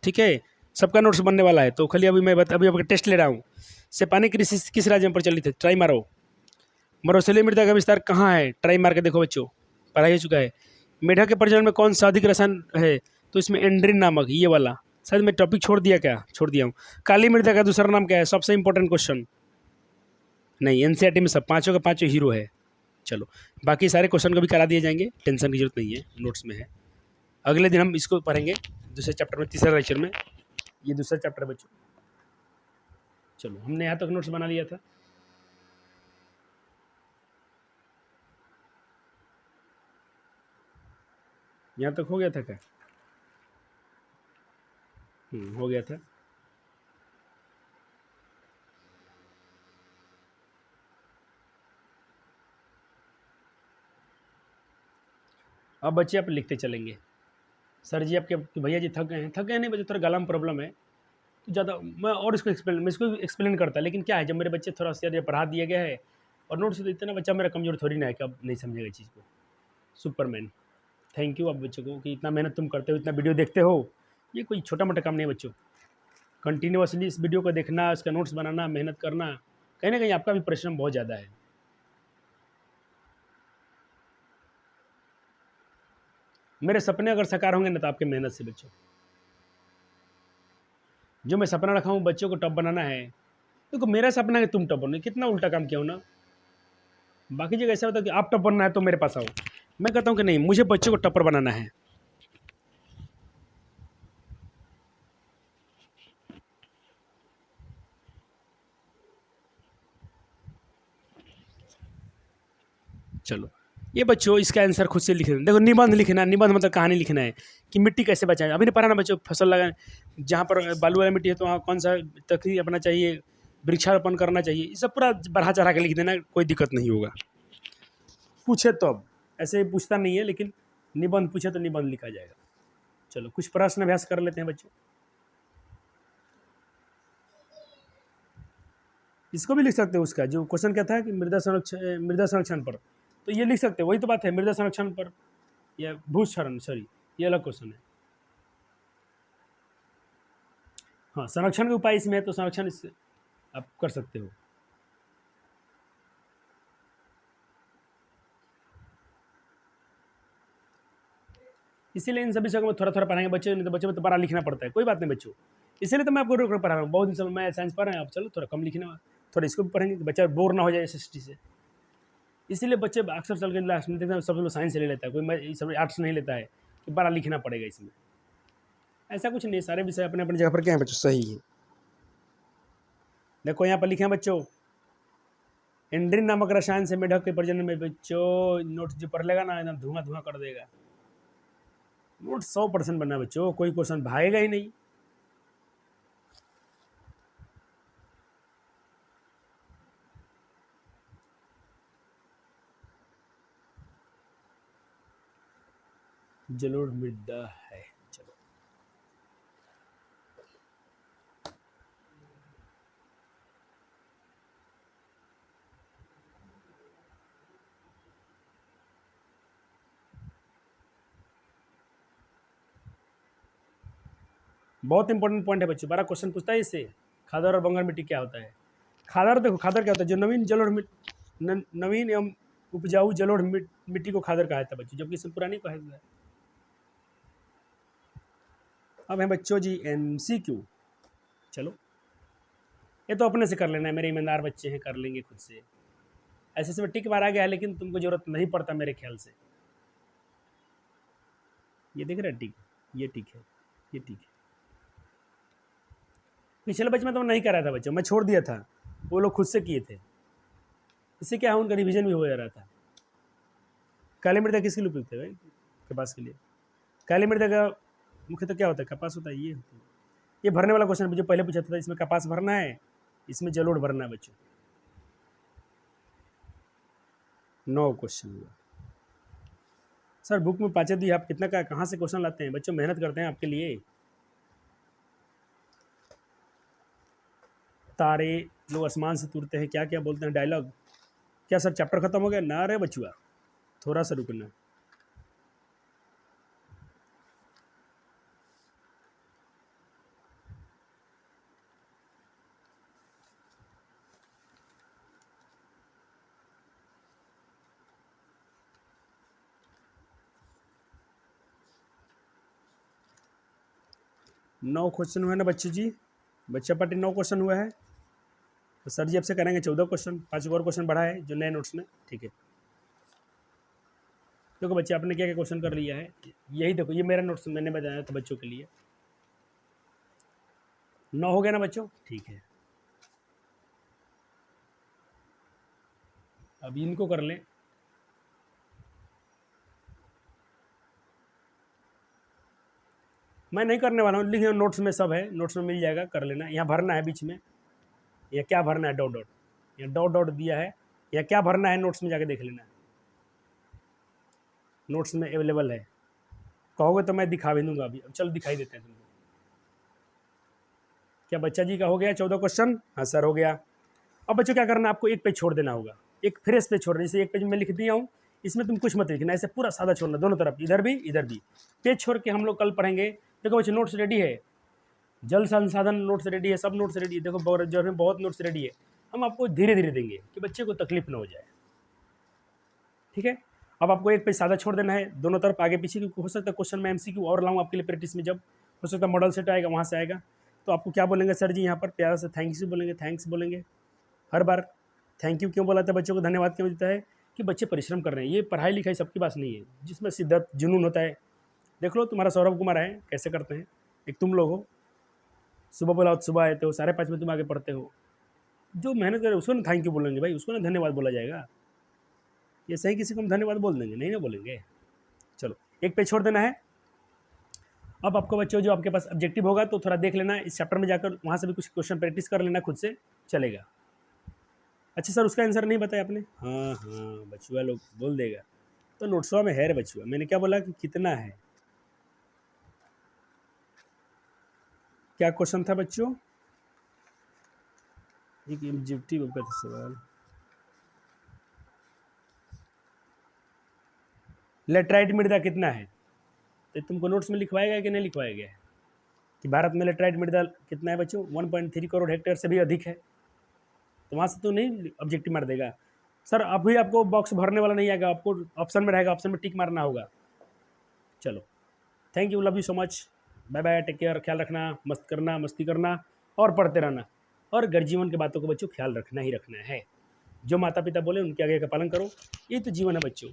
ठीक है, सबका नोट्स बनने वाला है। तो खाली अभी आपका टेस्ट ले रहा हूँ। से पानी कृषि किस राज्य में प्रचलित है? ट्राई मारो। मरुस्थलीय मृदा का विस्तार कहाँ है? ट्राई मार के देखो बच्चों, पढ़ाई हो चुका है। मेढक के प्रजनन में कौन सा अधिक रसायन है? तो इसमें एंड्रिन नामक, ये वाला। शायद मैं टॉपिक छोड़ दिया, क्या छोड़ दिया हूँ? काली मृदा का दूसरा नाम क्या है? सबसे इंपॉर्टेंट क्वेश्चन। नहीं, एनसीईआरटी में सब पाँचों का पाँचों हीरो है। चलो, बाकी सारे क्वेश्चन को भी करा दिए जाएंगे, टेंशन की जरूरत नहीं है, नोट्स में है। अगले दिन हम इसको पढ़ेंगे दूसरे चैप्टर में, तीसरे लेक्चर में। ये दूसरा चैप्टर है बच्चों। चलो हमने यहाँ तक नोट्स बना लिया था। यहाँ तक हो गया था क्या? हो गया था। अब बच्चे आप लिखते चलेंगे। सर जी आपके भैया जी थक गए नहीं बच्चे, थोड़ा गला में प्रॉब्लम है तो ज़्यादा मैं इसको एक्सप्लेन करता, लेकिन क्या है जब मेरे बच्चे थोड़ा सा पढ़ा दिया गया है और नोट्स तो इतना बच्चा मेरा कमज़ोर थोड़ी ना है कि अब नहीं समझेगा चीज़ को। सुपरमैन, थैंक यू आप बच्चों को कि इतना मेहनत तुम करते हो, इतना वीडियो देखते हो। ये कोई छोटा मोटा काम नहीं है बच्चों। कंटिन्यूसली इस वीडियो को देखना, इसका नोट्स बनाना, मेहनत करना, कहीं ना कहीं आपका भी परिश्रम बहुत ज़्यादा है। मेरे सपने अगर साकार होंगे ना तो आपके मेहनत से बच्चों। जो मैं सपना रखा हूँ बच्चों को टॉप बनाना है, देखो मेरा सपना है कि तुम टॉप बनो, कितना उल्टा काम किया हो ना। बाकी जगह ऐसा होता है कि आप टॉप बनना है तो मेरे पास आओ, मैं कहता हूँ कि नहीं, मुझे बच्चों को टॉपर बनाना है। चलो ये बच्चों इसका आंसर खुद से लिख दें। देखो निबंध लिखना, निबंध मतलब कहानी लिखना है कि मिट्टी कैसे बचाएं। अभी नहीं पढ़ा ना बच्चों, फसल लगाएं जहाँ पर बालू वाला मिट्टी है तो वहाँ कौन सा तकनीक अपना चाहिए, वृक्षारोपण करना चाहिए, ये सब पूरा बढ़ा चढ़ा के लिख देना, कोई दिक्कत नहीं होगा। पूछे तो अब ऐसे पूछता नहीं है, लेकिन निबंध पूछे तो निबंध लिखा जाएगा। चलो कुछ प्रश्न अभ्यास कर लेते हैं बच्चों। इसको भी लिख सकते हो, उसका जो क्वेश्चन क्या था कि मृदा संरक्षण पर, तो ये लिख सकते हो, वही तो बात है, मृदा संरक्षण पर या भूक्षरण, सॉरी ये अलग क्वेश्चन है। हाँ संरक्षण के उपाय इसमें है तो संरक्षण इससे आप कर सकते हो। इसीलिए इन सभी जगहों में थोड़ा थोड़ा पढ़ाएंगे बच्चों, नहीं तो बच्चों में तो बड़ा लिखना पड़ता है, कोई बात नहीं बच्चों। इसीलिए तो मैं आपको रोक पढ़ा रहा हूँ, बहुत दिन से मैं साइंस पढ़ रहे हैं, आप चलो थोड़ा कम लिखना, थोड़ा इसको भी पढ़ेंगे कि बच्चा बोर ना हो जाए एसएसटी से। इसीलिए बच्चे अक्सर चल के लास्ट में देखते हैं सब लोग साइंस ले लेता है, कोई सब आर्ट्स नहीं लेता है कि बड़ा लिखना पड़ेगा इसमें। ऐसा कुछ नहीं, सारे विषय अपने अपने जगह पर क्या है बच्चों, सही है। देखो यहाँ पर लिखे हैं बच्चों, एंड्रीन नामक रसायन से मेढक के प्रजनन में बच्चों, नोट जो पढ़ लेगा ना एकदम धुआं धुआं कर देगा। नोट 100% बनना बच्चों, कोई क्वेश्चन भागेगा ही नहीं। जलोढ़ मृदा है। चलो बहुत इंपॉर्टेंट पॉइंट है बच्चों, बड़ा क्वेश्चन पूछता है इससे। खादर और बंगाल मिट्टी क्या होता है? खादर, देखो खादर क्या होता है, जो नवीन जलोढ़ नवीन एवं उपजाऊ जलोढ़ मिट्टी को खादर कहा जाता है बच्चों, जबकि इसमें पुरानी कहा जाता है। अब है बच्चों जी MCQ। चलो ये तो अपने से कर लेना है, मेरे ईमानदार बच्चे हैं, कर लेंगे खुद से। ऐसे से टिक मारा गया है लेकिन तुमको जरूरत नहीं पड़ता मेरे ख्याल से। ये देख रहे टिक, ये टिक है, ये टिक है। पिछले बच्चे में तो नहीं कर रहा था बच्चों, मैं छोड़ दिया था, वो लोग खुद से किए थे। इससे क्या है उनका रिवीजन भी हो जा रहा था। काली मृदा किसके लिए उपयुक्त है भाई? कपास के लिए। काली मृदा का मुख्यतः क्या होता है? कपास होता है। ये होता है, ये भरने वाला क्वेश्चन मुझे पहले पूछा था, इसमें कपास भरना है, इसमें जलोढ़ भरना है बच्चों। 9 क्वेश्चन हुआ सर, बुक में 5 दी, आप कितना का कहाँ से क्वेश्चन लाते हैं बच्चों? मेहनत करते हैं आपके लिए। तारे लोग आसमान से टूटते हैं, क्या क्या बोलते हैं डायलॉग। क्या सर चैप्टर खत्म हो गया? ना रे बचुआ, थोड़ा सा रुकना। नौ क्वेश्चन हुआ ना बच्चे जी, बच्चा पार्टी 9 क्वेश्चन हुआ है, तो सर जी आपसे करेंगे 14 क्वेश्चन, 5 और क्वेश्चन बढ़ा है जो नए नोट्स में, ठीक है। देखो बच्चे आपने क्या क्या क्वेश्चन कर लिया है, यही देखो, ये मेरा नोट्स मैंने बताया था बच्चों के लिए। 9 हो गया ना बच्चों, ठीक है। अब इनको कर लें। मैं नहीं करने वाला हूँ, लिखे नोट्स में सब है, नोट्स में मिल जाएगा, कर लेना। यहाँ भरना है बीच में, या क्या भरना है, डॉट डॉट, या डॉट डॉट दिया है, या क्या भरना है नोट्स में जाके देख लेना, नोट्स में अवेलेबल है। कहोगे तो मैं दिखा भी दूंगा अभी। अब चलो दिखाई देते हैं तुमको। क्या बच्चा जी का हो गया 14 क्वेश्चन? हाँ सर हो गया। अब बच्चों क्या करना है, आपको एक पेज छोड़ देना होगा, एक फ्रेश पेज छोड़ना। जैसे एक पेज में लिख दिया हूँ, इसमें तुम कुछ मत लिखना, ऐसे पूरा सादा छोड़ना, दोनों तरफ, इधर भी इधर भी। पेज छोड़ के हम लोग कल पढ़ेंगे। देखो बच्चे नोट्स रेडी है, जल संसाधन नोट्स रेडी है, सब नोट्स रेडी है। देखो जो है बहुत नोट्स रेडी है। हम आपको धीरे धीरे देंगे कि बच्चे को तकलीफ ना हो जाए, ठीक है। अब आपको एक पेज सादा छोड़ देना है, दोनों तरफ आगे पीछे, क्योंकि हो सकता है क्वेश्चन में एमसीक्यू और लाऊं आपके लिए प्रैक्टिस में, जब हो सकता है मॉडल सेट आएगा वहाँ से आएगा। तो आपको क्या बोलेंगे सर जी, यहाँ पर प्यारा से थैंक यू बोलेंगे, थैंक्स बोलेंगे हर बार। थैंक यू क्यों बोला था, बच्चों को धन्यवाद क्यों देता है? कि बच्चे परिश्रम कर रहे हैं। ये पढ़ाई लिखाई सबकी बात नहीं है, जिसमें शिद्दत जुनून होता है। देख लो तुम्हारा सौरभ कुमार है कैसे करते हैं, एक तुम लोग हो, सुबह बोला सुबह आए थे, 5:30 में तुम आगे पढ़ते हो। जो मेहनत करे उसको ना थैंक यू बोलेंगे भाई, उसको ना धन्यवाद बोला जाएगा। ये सही किसी को हम धन्यवाद बोल देंगे? नहीं ना बोलेंगे। चलो एक पेज छोड़ देना है। अब आपको बच्चों जो आपके पास ऑब्जेक्टिव होगा तो थोड़ा देख लेना, इस चैप्टर में जाकर वहाँ से भी कुछ क्वेश्चन प्रैक्टिस कर लेना, खुद से चलेगा। अच्छा सर उसका आंसर नहीं बताया आपने? हाँ हाँ बचुआ लोग बोल देगा, तो नोट्सवा में है रे बचुआ। मैंने क्या बोला कि कितना है, क्या क्वेश्चन था बच्चों? एक ऑब्जेक्टिव का था सवाल, लेटराइट मृदा कितना है? तो तुमको नोट्स में लिखवाएगा कि नहीं लिखवाया गया है कि भारत में लेटराइट मृदा कितना है बच्चों? 1.3 करोड़ हेक्टेयर से भी अधिक है। तो वहाँ से तो नहीं ऑब्जेक्टिव मार देगा सर। अभी आपको बॉक्स भरने वाला नहीं आएगा, आपको ऑप्शन में रहेगा, ऑप्शन में टिक मारना होगा। चलो thank you, love you so much, bye bye, take care, ख्याल रखना, मस्त करना, मस्ती करना और पढ़ते रहना। और घर जीवन की बातों को बच्चों ख्याल रखना ही रखना है। जो माता पिता बोले उनके आगे का पालन करो, ये तो जीवन है बच्चों।